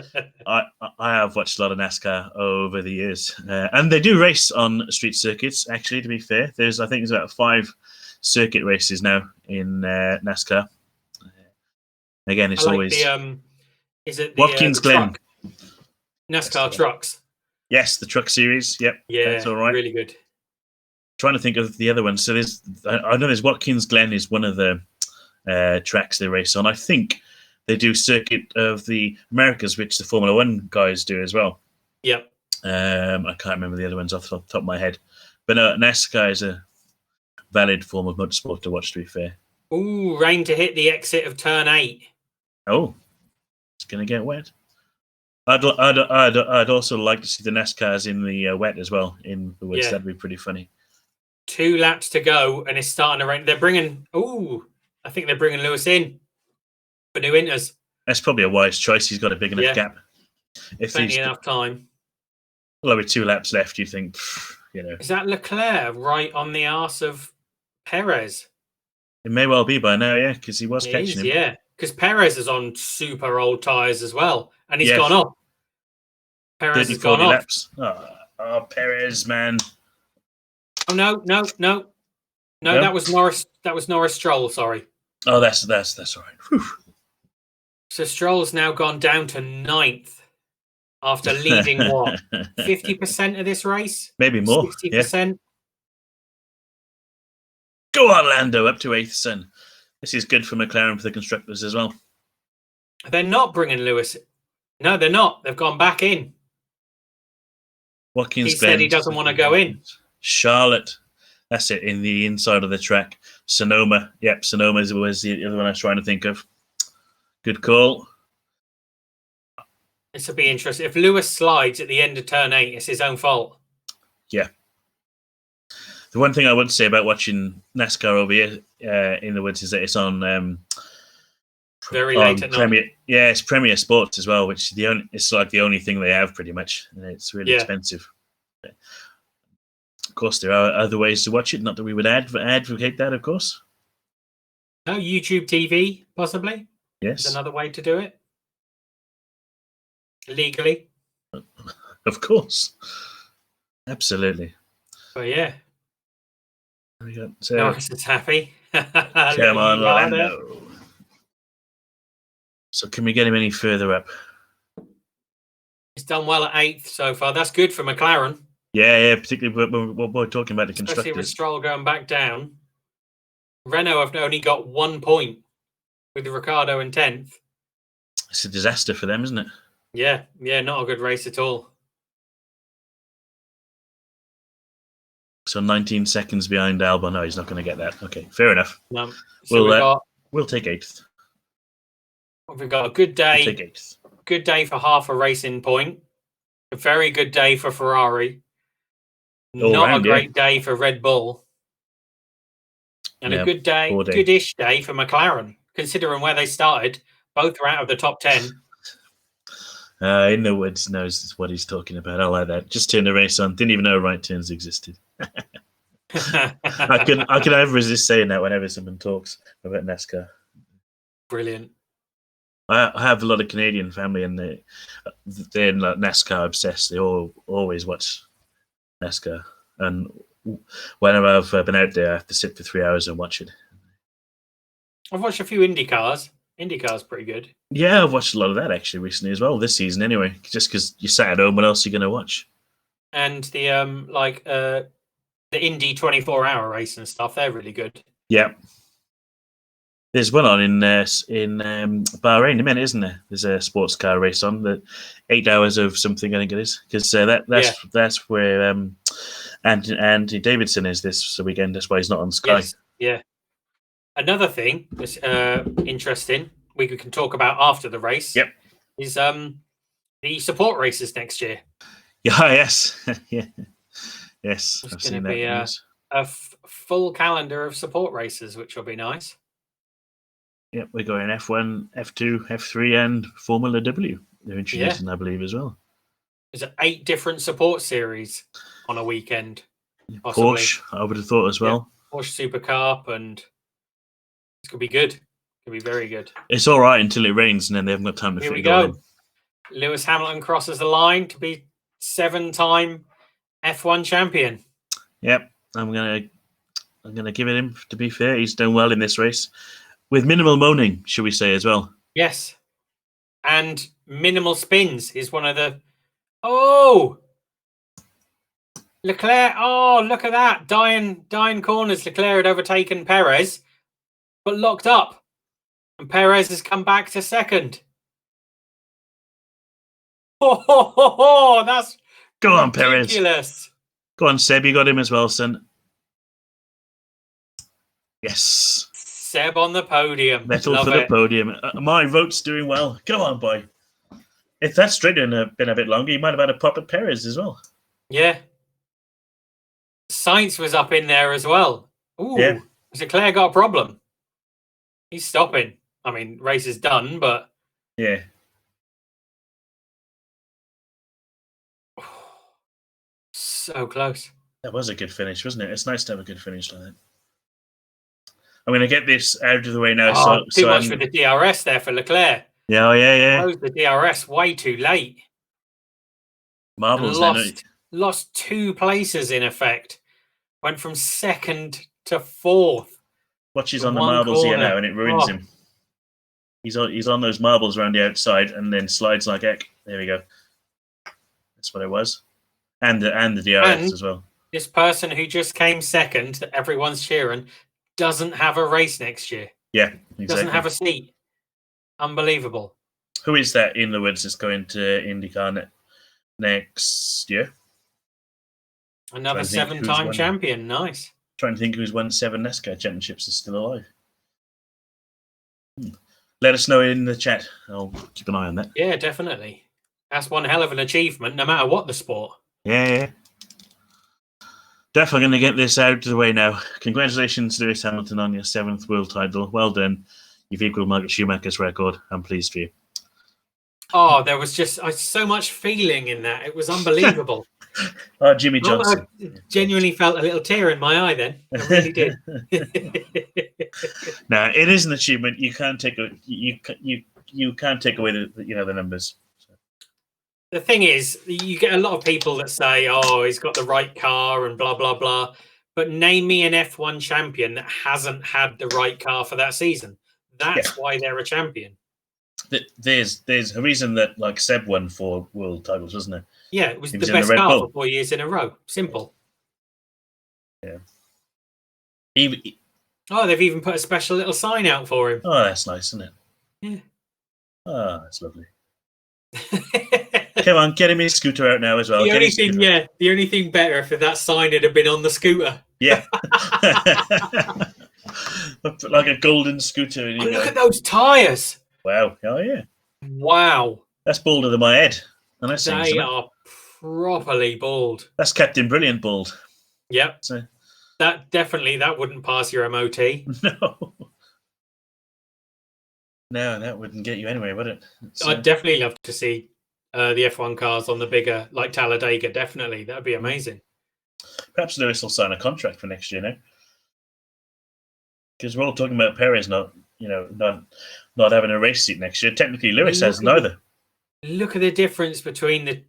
I have watched a lot of NASCAR over the years. And they do race on street circuits, actually, to be fair. I think there's about 5 circuit races now in NASCAR. Again, it's always...
is it the
Watkins Glen?
NASCAR trucks.
Yes, the truck series. Yep.
Yeah,
that's all right.
Really good.
Trying to think of the other ones. So I know there's Watkins Glen is one of the tracks they race on. I think they do Circuit of the Americas, which the Formula 1 guys do as well.
Yep.
I can't remember the other ones off the top of my head. But NASCAR is a valid form of motorsport to watch, to be fair.
Ooh, rain to hit the exit of turn 8.
Oh, it's going to get wet. I'd also like to see the NASCARs in the wet as well, in the woods. Yeah. That'd be pretty funny.
2 laps to go, and it's starting to rain. They're bringing... Ooh, I think they're bringing Lewis in for new inters.
That's probably a wise choice. He's got a big enough gap.
If plenty enough time.
Well, with 2 laps left, you think,
Is that Leclerc right on the arse of Perez?
It may well be by now, yeah, because he was catching him.
Yeah, because Perez is on super old tyres as well, and he's gone off. Perez has gone off.
Laps. Oh, Perez, man.
Oh no! That was Norris. That was Norris Stroll. Sorry.
Oh, that's all right. Whew.
So Stroll's now gone down to 9th after leading 50% of this race,
maybe more.
60%.
Yeah. Go on, Lando, up to 8th, son. This is good for McLaren for the constructors as well.
They're not bringing Lewis. No, they're not. They've gone back in.
Watkins
he said he doesn't want to go in.
Charlotte. That's it, in the inside of the track. Sonoma. Yep, Sonoma was the other one I was trying to think of. Good call.
This will be interesting. If Lewis slides at the end of turn 8, it's his own fault.
Yeah. The one thing I would say about watching NASCAR over here in the woods is that it's on
very late at night.
Yeah, it's Premier Sports as well, which it's like the only thing they have pretty much. And it's really expensive. Of course, there are other ways to watch it. Not that we would advocate that, of course.
No, YouTube TV, possibly.
Yes.
Is another way to do it. Legally.
Of course. Absolutely.
But yeah.
We got,
Norris is happy.
Come on, Lando. So can we get him any further up?
He's done well at 8th so far. That's good for McLaren.
Yeah, particularly when we're talking about the constructors.
Especially with Stroll going back down. Renault have only got 1 point with Ricciardo in 10th.
It's a disaster for them, isn't it?
Yeah, not a good race at all.
So 19 seconds behind Albon. No, he's not going to get that. Okay, fair enough.
No. So
we'll take 8th.
We've got a good day.
We'll take 8th.
Good day for half a racing point. A very good day for Ferrari. Not a great day for Red Bull. And a good day, goodish day for McLaren, considering where they started. Both are out of the top 10.
In the woods knows what he's talking about. I like that. Just turned the race on. Didn't even know right turns existed. I can never resist saying that whenever someone talks about NASCAR.
Brilliant.
I have a lot of Canadian family, and they're like NASCAR obsessed. They always watch NASCAR, and whenever I've been out there, I have to sit for 3 hours and watch it.
I've watched a few IndyCars. IndyCar's pretty good.
Yeah, I've watched a lot of that actually recently as well, this season anyway. Just because you sat at home, what else are you going to watch?
And the Indy 24-hour race and stuff, they're really good.
Yeah. There's one on in Bahrain in a minute, isn't there? There's a sports car race on, the 8 hours of something, I think it is. Because that's where Andy Davidson is this weekend. That's why he's not on Sky.
Yes. Yeah. Another thing that's interesting, we can talk about after the race.
Yep.
Is the support races next year.
Yeah. Yes. Yeah. Yes.
It's
I've
going
seen
to
that
be
news.
a full calendar of support races, which will be nice.
Yep, we're going F1, F2, F3, and Formula W. They're introducing, I believe, as well.
There's 8 different support series on a weekend. Possibly.
Porsche, I would have thought as well.
Porsche Super Cup, and it's going to be good. It could be very good.
It's all right until it rains, and then they haven't got time to
Here
fit
we
it all
go.
in.
Lewis Hamilton crosses the line to be 7-time F1 champion.
Yep, I'm gonna give it him. To be fair, he's done well in this race, with minimal moaning, should we say as well?
Yes, and minimal spins is one of the. Oh, Leclerc! Oh, look at that! Dying corners. Leclerc had overtaken Perez, but locked up, and Perez has come back to second. Oh, that's
Go on,
ridiculous.
Perez. Go on, Seb. You got him as well, son. Yes.
Seb on the podium.
Metal for the podium. My vote's doing well. Go on, boy. If that straight had been a bit longer, you might have had a pop at Perez as well.
Yeah. Sainz was up in there as well. Ooh,
yeah.
Leclerc got a problem. He's stopping. I mean, race is done, but
yeah.
So close.
That was a good finish, wasn't it? It's nice to have a good finish like that. I'm going to get this out of the way now.
Oh, too much for the DRS there for Leclerc.
Yeah, yeah.
Closed the DRS way too late.
Marbles
lost 2 places in effect. Went from 2nd to 4th.
Watches on the marbles here now, and it ruins him. He's on those marbles around the outside, and then slides like heck. There we go. That's what it was, and the DRS as well.
This person who just came 2nd, that everyone's cheering, doesn't have a race next year.
Yeah, exactly.
Doesn't have a seat. Unbelievable.
Who is that in the woods that's going to IndyCar next year?
Another 7-time champion. Nice.
Trying to think who's won 7 NASCAR championships is still alive. Let us know in the chat. I'll keep an eye on that.
Yeah, definitely. That's one hell of an achievement, no matter what the sport.
Yeah. Definitely going to get this out of the way now. Congratulations, Lewis Hamilton, on your 7th world title. Well done. You've equaled Michael Schumacher's record. I'm pleased for you.
Oh, there was just so much feeling in that. It was unbelievable.
Oh, Jimmy Johnson.
I genuinely felt a little tear in my eye then. I really did.
Now, it is an achievement. You can't take you can't take away the numbers. So.
The thing is, you get a lot of people that say, "Oh, he's got the right car" and blah blah blah. But name me an F1 champion that hasn't had the right car for that season. That's why they're a champion.
There's a reason that like Seb won 4 world titles, wasn't it?
Yeah, it was the best car for 4 years in a row. Simple.
Yeah.
They've even put a special little sign out for him.
Oh, that's nice, isn't it?
Yeah.
Oh, that's lovely. Come on, get him his scooter out now as well.
The only thing better if that sign had been on the scooter.
Yeah. Like a golden scooter.
And look at those tyres.
Wow. Oh, yeah.
Wow.
That's balder than my head.
They are properly bald.
That's Captain Brilliant bald.
Yep. So. That wouldn't pass your MOT.
No, that wouldn't get you anywhere, would it?
I'd definitely love to see the F1 cars on the bigger, like Talladega. Definitely. That would be amazing.
Perhaps Lewis will sign a contract for next year now. Because we're all talking about Perez not having a race seat next year. Technically, Lewis has neither.
Look at the difference between the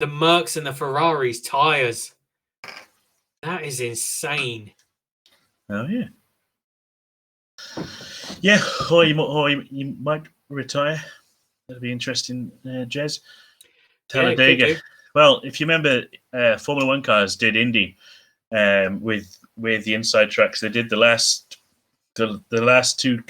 Mercs and the Ferraris tyres. That is insane.
Oh, yeah. Yeah, or you might retire. That'd be interesting, Jez. Talladega. Yeah, well, if you remember, Formula 1 cars did Indy with the inside tracks. They did the last 2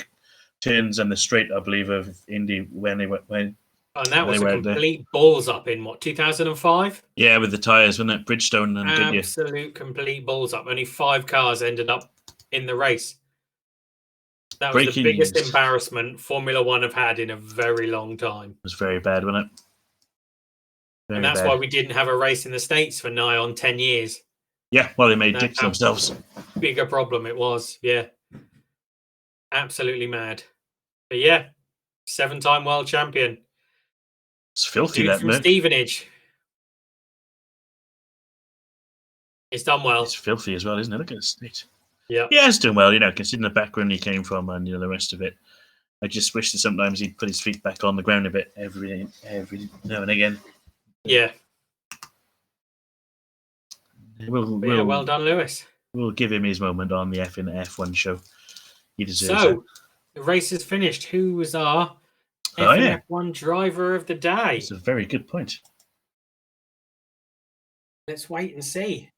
turns and the straight, I believe, of Indy when they went.
And that was a complete balls up in 2005?
Yeah, with the tyres, wasn't it? Bridgestone and Goodyear.
Absolute complete balls up. Only 5 cars ended up in the race. That was
Breaking
the biggest
news.
embarrassment Formula One have had in a very long time.
It was very bad, wasn't it? Very
and that's
bad.
why we didn't have a race in the States for nigh on 10 years.
Yeah, well, they made
That's
dicks themselves.
Bigger problem it was. Yeah. Absolutely mad. But yeah, 7-time world champion.
It's filthy,
Dude
that
from
Merc.
Stevenage. It's done well.
It's filthy as well, isn't it? Look at the state.
Yeah.
Yeah, it's doing well, considering the background he came from and, the rest of it. I just wish that sometimes he'd put his feet back on the ground a bit every now and again.
Yeah.
Well
done, Lewis.
We'll give him his moment on the Effing F1 show. He deserves
So, the race is finished. Who was our Effing F1 driver of the day?
That's a very good point.
Let's wait and see.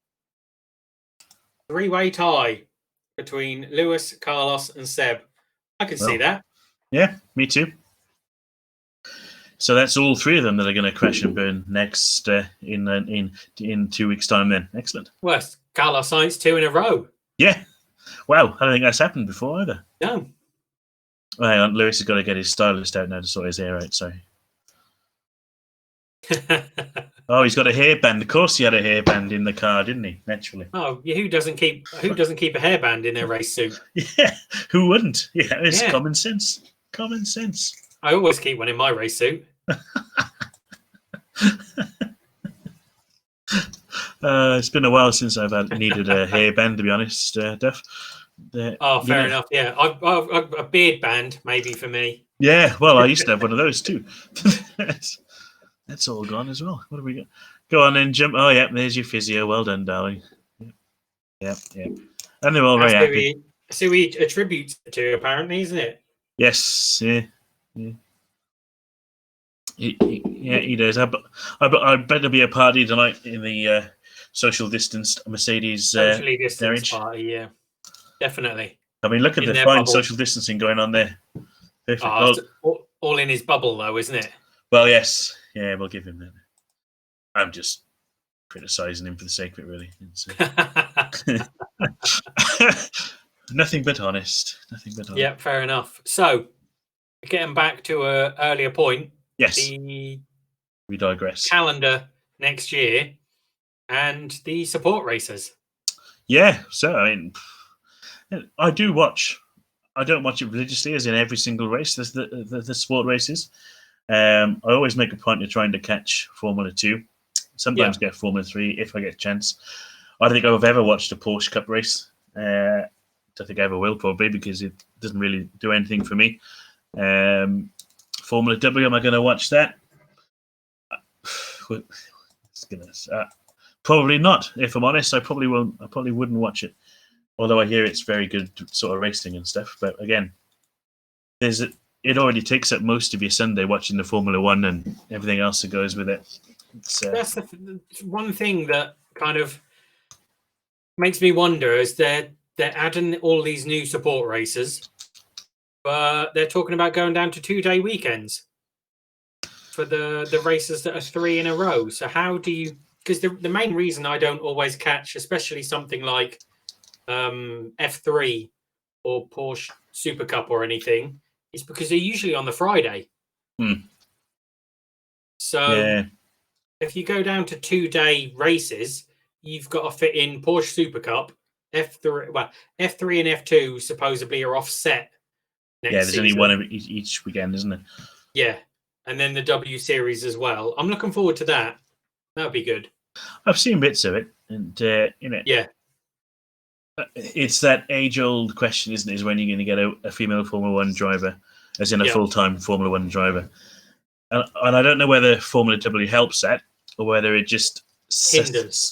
3-way tie between Lewis, Carlos, and Seb. I can see that.
Yeah, me too. So that's all three of them that are going to crash and burn next in 2 weeks' time. Then excellent.
Well, Carlos Sainz 2 in a row.
Yeah. Wow, I don't think that's happened before either.
No.
Oh, hang on, Lewis has got to get his stylist out now to sort his hair out. Sorry. Oh, he's got a hairband. Of course, he had a hairband in the car, didn't he? Naturally.
Oh, yeah, who doesn't keep a hairband in their race suit?
Yeah, who wouldn't? Yeah, it's common sense. Common sense.
I always keep one in my race suit.
It's been a while since I've needed a hairband, to be honest, Duff.
Fair enough. Yeah, a beard band maybe for me.
Yeah, well, I used to have one of those too. That's all gone as well. What have we got? Go on and jump. Oh, yeah, there's your physio. Well done, darling. Yeah. And they're all very happy.
So he attributes it to, apparently, isn't it?
Yes. Yeah. He does. I better be a party tonight in the social distanced Mercedes
socially distanced
garage.
Party, yeah. Definitely.
I mean, look at the fine social distancing going on there.
All in his bubble, though, isn't it?
Well, yes. Yeah, we'll give him that. I'm just criticising him for the sake of it, really. Nothing but honest.
Yeah, fair enough. So, getting back to an earlier point.
Yes.
We
digress.
Calendar next year and the support races.
Yeah, so I mean, I do watch. I don't watch it religiously, as in every single race. There's the sport races. I always make a point of trying to catch Formula 2. Sometimes get Formula 3 if I get a chance. I don't think I've ever watched a Porsche Cup race. Don't think I ever will, probably, because it doesn't really do anything for me. Formula W, am I going to watch that? Probably not. If I'm honest, I probably won't. I probably wouldn't watch it. Although I hear it's very good sort of racing and stuff. But again, it already takes up most of your Sunday watching the Formula 1 and everything else that goes with it.
That's the one thing that kind of makes me wonder is they're adding all these new support races, but they're talking about going down to 2-day weekends for the races that are 3 in a row. So how do you... Because the main reason I don't always catch, especially something like F3 or Porsche Super Cup or anything, is because they're usually on the Friday. So if you go down to 2-day races, you've got to fit in Porsche Super Cup, F3. Well, F3 and F2 supposedly are offset.
There's season. Only one of each weekend, isn't it?
Yeah, and then the W Series as well. I'm looking forward to that. That would be good.
I've seen bits of it, and it's that age-old question, isn't it? Is when you're going to get a female Formula 1 driver, as in a full-time Formula 1 driver. And I don't know whether Formula W helps that, or whether it just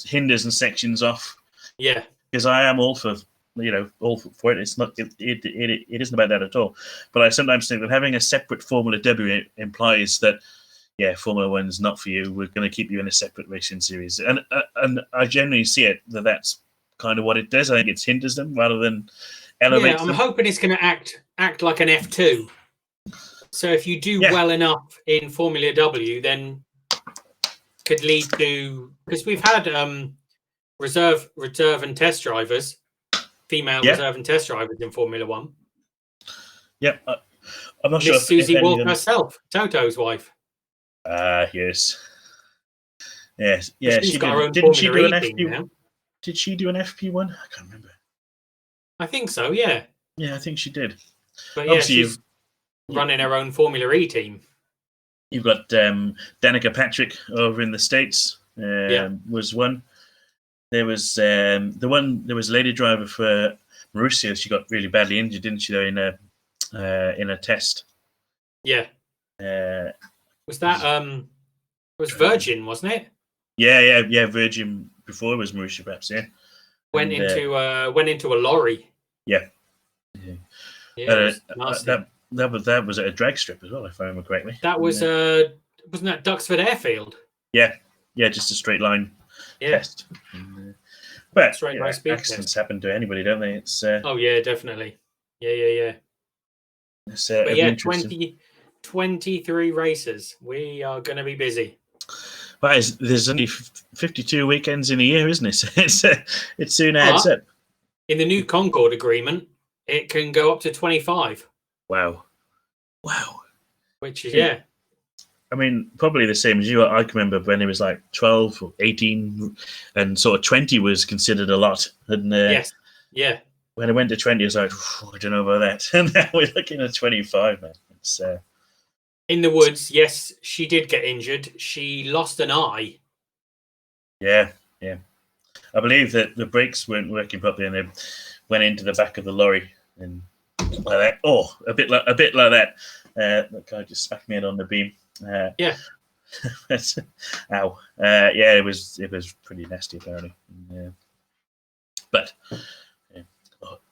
hinders and sections off.
Yeah,
because I am all for it. It's not. It isn't about that at all. But I sometimes think that having a separate Formula W implies that, Formula 1's not for you. We're going to keep you in a separate racing series, and I generally see it that's kind of what it does. I think it hinders them rather than elevates them.
I'm hoping it's going to act like an F2. So if you do well enough in Formula W, then could lead to, because we've had reserve and test drivers, female reserve and test drivers in Formula 1.
Yep. I'm not sure.
Miss Susie Wolf herself, Toto's wife.
Yes. Yes. Yeah.
She's got
did.
her own
Didn't she
Formula
do an
E team now.
Did she do an FP1? I can't remember.
I think so. Yeah.
Yeah, I think she did.
But yeah, she's running her own Formula E team.
You've got Danica Patrick over in the States. Was one. There was There was a lady driver for Marussia. She got really badly injured, didn't she? Though in a test.
Yeah. Was that was Virgin, wasn't it?
Yeah. Virgin before it was Marussia, perhaps. Yeah.
Went into a lorry.
Yeah.
Yeah.
That was at a drag strip as well, if I remember correctly.
That was wasn't that Duxford Airfield?
Yeah, just a straight line test. But accidents happen to anybody, don't they? It's
oh yeah, definitely. Yeah. But yeah, 23 races. We are going to be busy.
Well, there's only 52 weekends in a year, isn't it? It soon adds up.
In the new Concord agreement, it can go up to 25.
Wow.
Which is, yeah.
I mean, probably the same as you. I can remember when it was like 12 or 18 and sort of 20 was considered a lot. And
yes. Yeah.
When it went to 20, I was like, I don't know about that. And now we're looking at 25, man. It's,
in the woods, yes, she did get injured. She lost an eye.
Yeah. I believe that the brakes weren't working properly and they went into the back of the lorry and like that. Oh, a bit like that. That guy just smacked me in on the beam.
Yeah.
Ow. Yeah, it was pretty nasty apparently. But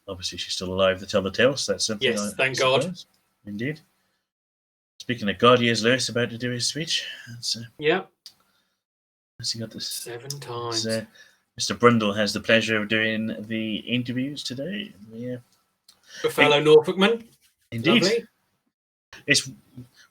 obviously she's still alive to tell the tale, so that's something.
Yes, thank God.
Indeed. Speaking of God, here's Lewis about to do his speech.
Yeah.
Has he got this
7 times?
Mr. Brundle has the pleasure of doing the interviews today. Yeah.
A fellow Norfolkman.
Indeed.
Lovely.
It's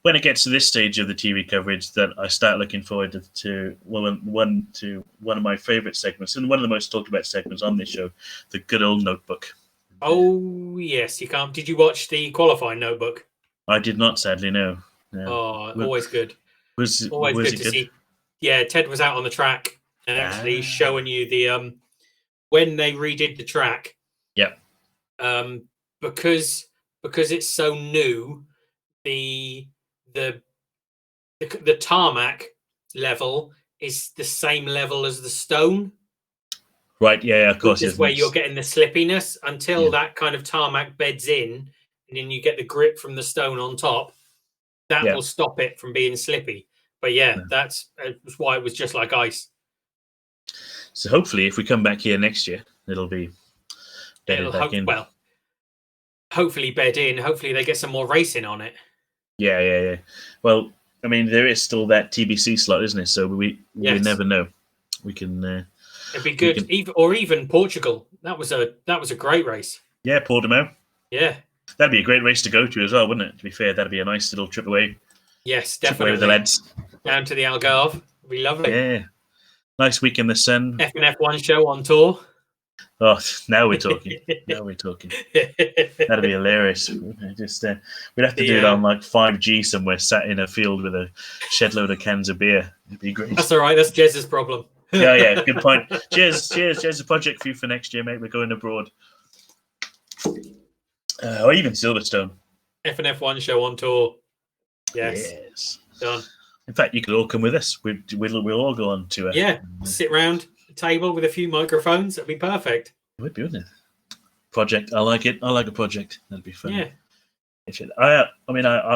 when it gets to this stage of the TV coverage that I start looking forward to one of my favourite segments and one of the most talked about segments on this show, the good old notebook.
Oh yes, you can't. Did you watch the qualifying notebook?
I did not, sadly, no.
Oh, always good.
Was
always good to see. Yeah, Ted was out on the track and actually showing you the when they redid the track.
Yeah.
Because it's so new, the tarmac level is the same level as the stone.
Right, yeah, of course.
Which is where you're getting the slippiness until that kind of tarmac beds in, and then you get the grip from the stone on top. That will stop it from being slippy. But that's why it was just like ice.
So hopefully, if we come back here next year, it'll be bedded back in.
Well, hopefully bed in. Hopefully they get some more racing on it.
Yeah. Well, I mean, there is still that TBC slot, isn't it? So we never know. We can.
It'd be good, even Portugal. That was a great race.
Yeah, Portimao.
Yeah,
that'd be a great race to go to as well, wouldn't it? To be fair, that'd be a nice little trip away.
Yes, definitely.
Trip away with the lads
down to the Algarve. It'd be lovely.
Yeah, nice week in the sun.
Effing F1 Show on tour.
Oh, now we're talking. That'd be hilarious. Just we'd have to do it on like 5G somewhere, sat in a field with a shed load of cans of beer. It'd be great.
That's all right. That's Jez's problem.
Yeah, good point. Cheers. A project for you for next year, mate. We're going abroad. Or even Silverstone.
Effing F1 Show on tour. Yes. Done.
In fact, you could all come with us. We'll all go on tour.
Yeah, sit round a table with a few microphones. That'd be perfect.
It would be, wouldn't it? Project. I like it. I like a project. That'd be fun.
Yeah.
I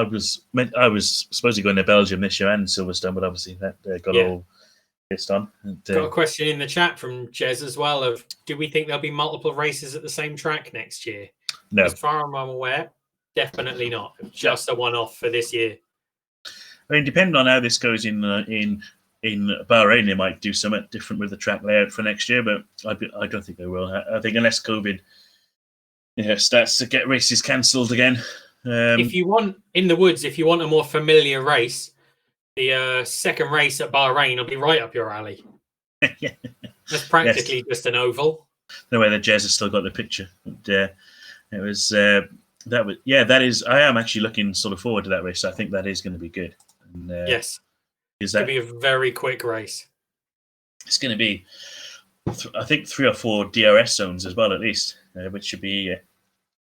was supposed to go into Belgium this year and Silverstone, but obviously that got all pissed on.
Got a question in the chat from Jez as well of, do we think there'll be multiple races at the same track next year?
No.
As far as I'm aware, definitely not. Just a one-off for this year.
I mean, depending on how this goes in Bahrain, they might do something different with the track layout for next year, but I don't think they will. I think unless COVID starts to get races cancelled again.
If you want, in the woods, if you want a more familiar race, the second race at Bahrain will be right up your alley. That's practically just an oval.
No way that Jez has still got the picture. It was that is. I am actually looking sort of forward to that race. I think that is going to be good. And,
Yes,
is
it's
that
going to be a very quick race.
it's going to be, I think 3 or 4 DRS zones as well, at least, which should be.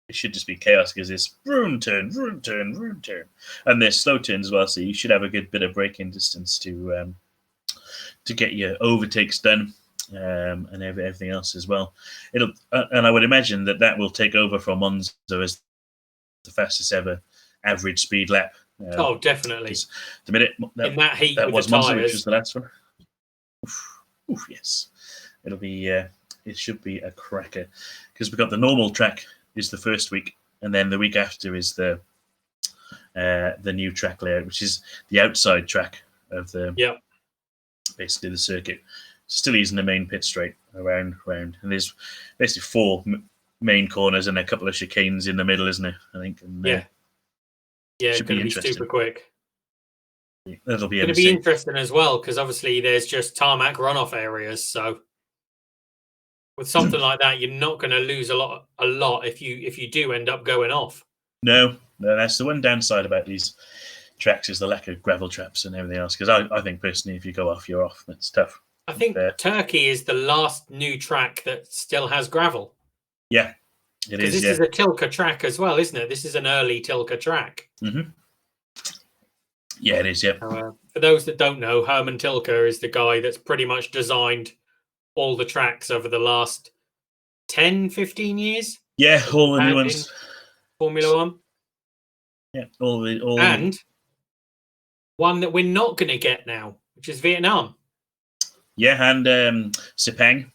It should just be chaos because it's room turn, and there's slow turns as well. So you should have a good bit of braking distance to get your overtakes done, and everything else as well. It'll and I would imagine that will take over from Monza as the fastest ever average speed lap.
Oh, definitely.
The minute
in that heat
that
with
was
the
Monza,
tyres.
which was the last one. Oof, yes, it'll be. It should be a cracker because we've got the normal track is the first week, and then the week after is the new track layout, which is the outside track of the basically the circuit. Still using the main pit straight around, and there's basically 4 main corners and a couple of chicanes in the middle, isn't it? I think. And,
it's going to be super quick.
That'll be
going to be interesting as well because obviously there's just tarmac runoff areas. So with something like that, you're not going to lose a lot if you do end up going off.
No, that's the one downside about these tracks is the lack of gravel traps and everything else. Because I think personally, if you go off, you're off. That's tough.
I think Turkey is the last new track that still has gravel.
Yeah, it is.
This is a Tilke track as well, isn't it? This is an early Tilke track.
Mm-hmm. Yeah, it is. Yeah.
For those that don't know, Herman Tilke is the guy that's pretty much designed all the tracks over the last 10, 15 years.
Yeah, all the new ones.
Formula One.
Yeah, all.
And one that we're not going to get now, which is Vietnam.
Yeah, and Sepang.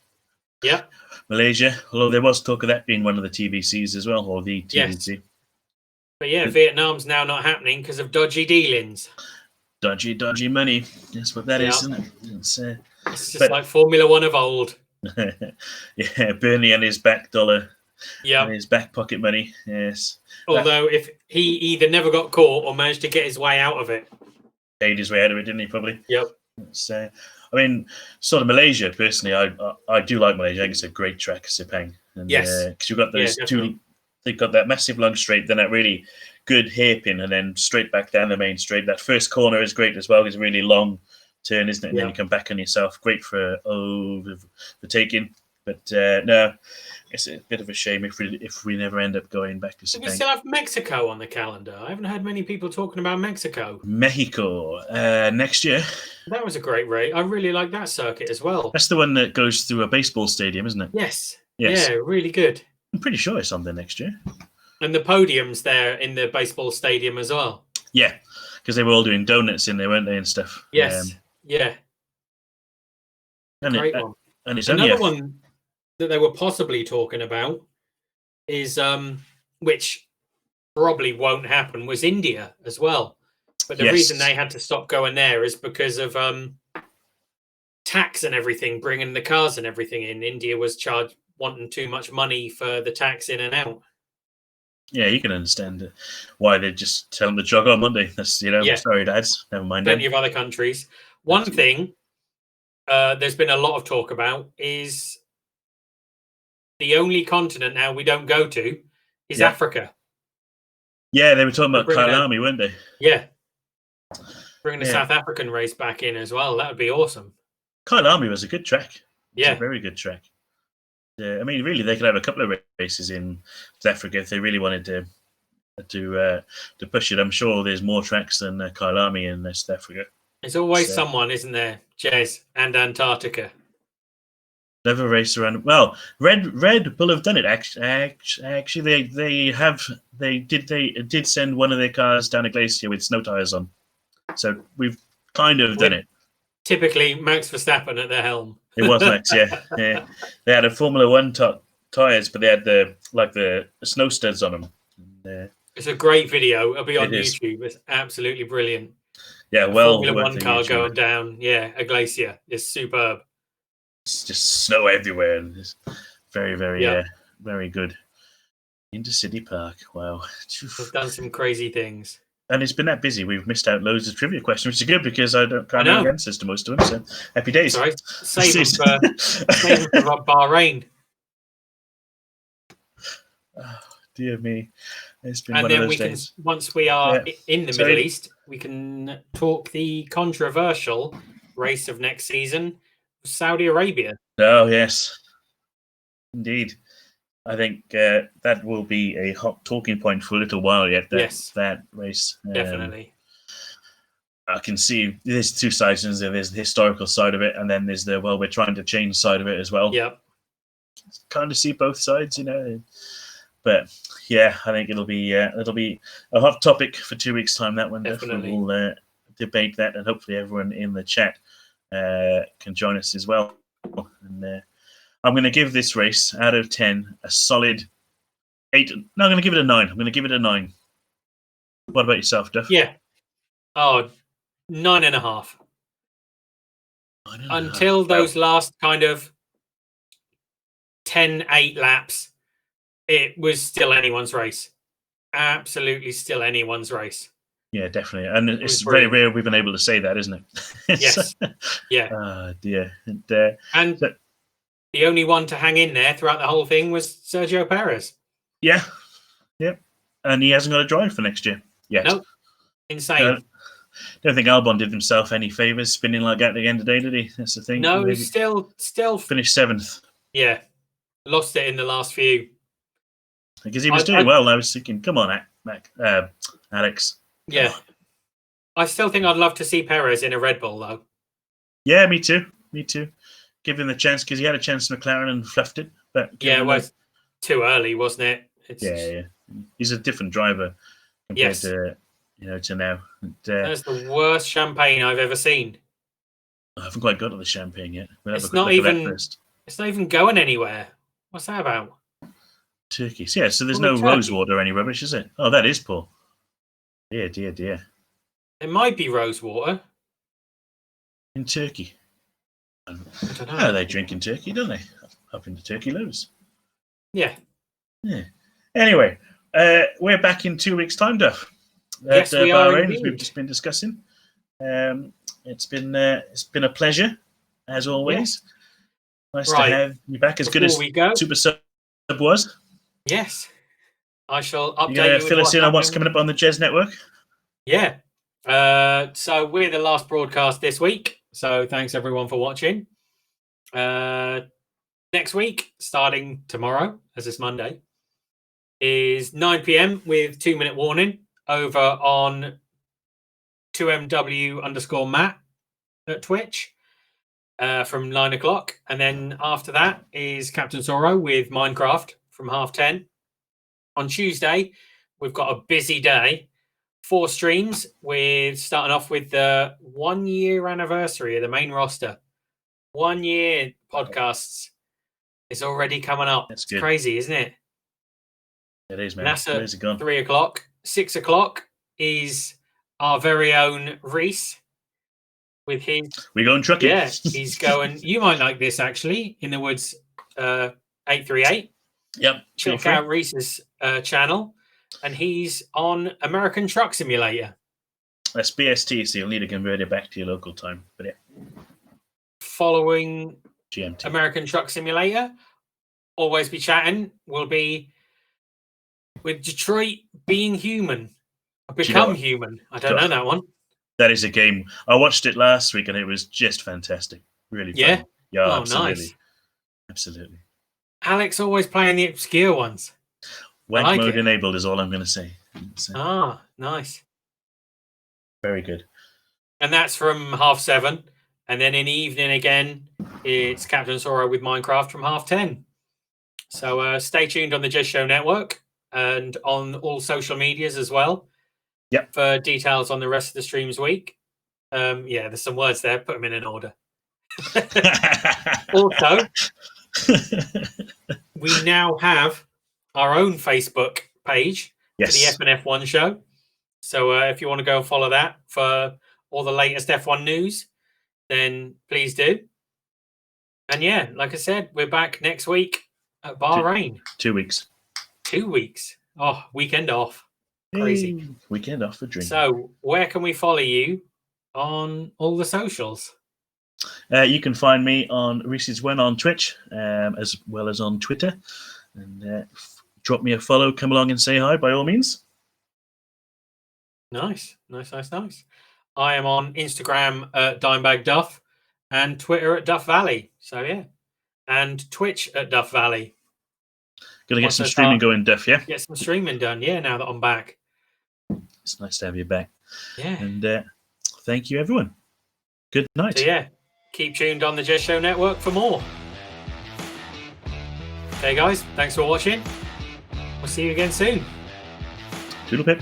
Yeah.
Malaysia, although there was talk of that being one of the TVCs as well, or the TVC.
Yes. But yeah, Vietnam's now not happening because of dodgy dealings.
Dodgy money. That's what that is, isn't it?
It's just like Formula One of old.
Yeah, Bernie and his back dollar.
Yeah.
And his back pocket money. Yes.
Although if he either never got caught or managed to get his way out of it.
Paid his way out of it, didn't he, probably?
Yep.
So, I mean, sort of Malaysia, personally, I do like Malaysia. I think it's a great track, Sepang. And,
yes.
Because you've got those two, they've got that massive long straight, then that really good hairpin, and then straight back down the main straight. That first corner is great as well. It's a really long turn, isn't it? And then you come back on yourself. Great for taking. But no, it's a bit of a shame if we never end up going back to Sepang.
We still have Mexico on the calendar. I haven't heard many people talking about Mexico.
Mexico next year.
That was a great race. I really like that circuit as well.
That's the one that goes through a baseball stadium, isn't it?
Yes. Yeah, really good.
I'm pretty sure it's on there next year.
And the podium's there in the baseball stadium as well.
Yeah, because they were all doing donuts in there, weren't they, and stuff?
Yes. Yeah.
And
great one.
And it's
another one that they were possibly talking about is, which probably won't happen, was India as well. But the reason they had to stop going there is because of tax and everything, bringing the cars and everything in. India was wanting too much money for the tax in and out.
Yeah, you can understand why they just tell them to jog on, wouldn't they? That's, sorry, dads, never mind.
Plenty of other countries. One thing there's been a lot of talk about is the only continent now we don't go to is Africa.
Yeah, they were talking about Kyalami, weren't they?
Yeah. Bringing the South African race back in as well. That would be awesome.
Kyalami was a good track.
Yeah.
It's a very good track. I mean, really, they could have a couple of races in South Africa if they really wanted to push it. I'm sure there's more tracks than Kyalami in South Africa.
There's always someone, isn't there, Jez, and Antarctica.
Never race around. Well, Red Bull have done it. Actually, they did send one of their cars down a glacier with snow tires on. So we've kind of done it.
Typically, Max Verstappen at the helm.
It was Max, yeah. They had a Formula One tires, but they had the snow studs on them.
It's a great video. It'll be on YouTube. It's absolutely brilliant.
Yeah,
Formula One car going down. Yeah, a glacier. It's superb.
It's just snow everywhere, and it's very, very, very good. Intercity Park. Wow,
we've done some crazy things.
And it's been that busy. We've missed out loads of trivia questions, which is good because I can't know the answers to most of them. So happy days.
Sorry, save them for Bahrain.
Oh, dear me. It's been
And
one
then
of
we
those
can,
days.
once we are
Yeah.
in the
So-
Middle East, we can talk the controversial race of next season, Saudi Arabia.
Oh, yes. Indeed. I think that will be a hot talking point for a little while yet,
Yes.
that race.
Definitely.
I can see there's two sides. There's the historical side of it, and then there's the, well, we're trying to change side of it as well.
Yep.
Kind of see both sides, you know. But yeah, I think it'll be a hot topic for 2 weeks' time. That one,
Definitely.
We'll debate that, and hopefully everyone in the chat can join us as well. And I'm going to give this race out of 10 a solid 8. No, I'm going to give it a 9. I'm going to give it a 9. What about yourself, Duff?
Yeah. Oh, 9.5.
9.5.
Until those last kind of 10-8 laps, it was still anyone's race. Absolutely still anyone's race.
Yeah, definitely. And it's
brilliant.
very rare we've been able to say that, isn't it?
Yes. Yeah.
Oh, dear.
And the only one to hang in there throughout the whole thing was Sergio Perez.
Yeah. Yep. And he hasn't got a drive for next year yet.
Nope. Insane.
Don't think Albon did himself any favours spinning like that at the end of the day, did he? That's the thing.
No,
Maybe
he's still
finished 7th.
Yeah. Lost it in the last few.
Because he was doing well, and I was thinking, come on, Alex.
Yeah. I still think I'd love to see Perez in a Red Bull, though.
Yeah, me too. Give him the chance, because he had a chance in McLaren and fluffed it. But
yeah, it was too early, wasn't it?
Yeah. He's a different driver compared to now.
That's the worst champagne I've ever seen.
I haven't quite got to the champagne yet. We'll have
It's
a quick
not
look at that
even.
first.
It's not even going anywhere. What's that about?
Turkey. Yeah, so there's
Only
no
Turkey.
rose water or any rubbish, is it? Oh, that is poor. Dear.
It might be rose water.
In Turkey.
I don't know.
Oh, they drink in Turkey, don't they? Up in the Turkey loads.
Yeah.
Anyway, we're back in 2 weeks' time, Duff.
Yes, we are
Bahrain, as
indeed.
we've just been discussing. It's been a pleasure, as always. Nice
Right.
to have you back, as good as
Before we go,
Super Sub was.
yes, I shall update
You're going
you
to
with
fill us in on what's
happening.
coming up on the Jez Network?
Yeah. So we're the last broadcast this week. So thanks everyone for watching. Next week, starting tomorrow, as it's Monday, is 9 p.m. with 2-minute warning over on 2MW_Matt at Twitch from 9 o'clock. And then after that is Captain Zorro with Minecraft from 10:30. On Tuesday, we've got a busy day. 4 streams. We're starting off with the 1-year anniversary of the main roster. 1 year podcasts is already coming up.
That's
It's
good.
crazy, isn't it?
It is, man.
NASA,
Where's it gone?
3 o'clock. 6 o'clock is our very own Rhys with his.
We're going trucking.
Yeah, he's going. You might like this actually. In the Woods 838.
Yep.
Check out Rhys's channel, and he's on American Truck Simulator.
That's BST, so you'll need to convert it back to your local time. But yeah,
Following
GMT.
American Truck Simulator, Always Be Chatting will be with Detroit Being Human. Become Human. I don't know that one.
That is a game. I watched it last week, and it was just fantastic. Really fun.
Yeah?
Yeah,
Oh,
absolutely.
nice.
Absolutely.
Alex always playing the obscure ones.
Wank
like
mode
it.
enabled is all I'm going to say. So,
Ah, nice.
very good.
And that's from 7:30. And then in the evening again, it's Captain Zorro with Minecraft from 10:30. So stay tuned on the Jez Show Network and on all social medias as well.
Yep.
For details on the rest of the streams week. Yeah, there's some words there. Put them in order. Also, we now have our own Facebook page for the
Yes.
Effing F1 Show. So if you want to go and follow that for all the latest F1 news, then please do. And yeah, like I said, we're back next week at Bahrain.
2 weeks.
2 weeks. Oh, weekend off. Crazy.
Hey, weekend off for drinking.
So where can we follow you on all the socials?
You can find me on Rhysage1 on Twitch, as well as on Twitter. And drop me a follow, come along and say hi by all means.
Nice. I am on Instagram at Dimebag Duff and Twitter at Duff Valley. So yeah, and Twitch at Duff Valley.
Gonna get some streaming going, Duff. Yeah,
get some streaming done. Yeah, now that I'm back.
It's nice to have you back.
Yeah,
and thank you, everyone. Good night.
So yeah, keep tuned on the Jez Show Network for more. Okay, guys, thanks for watching. We'll see you again soon.
Toodle pip.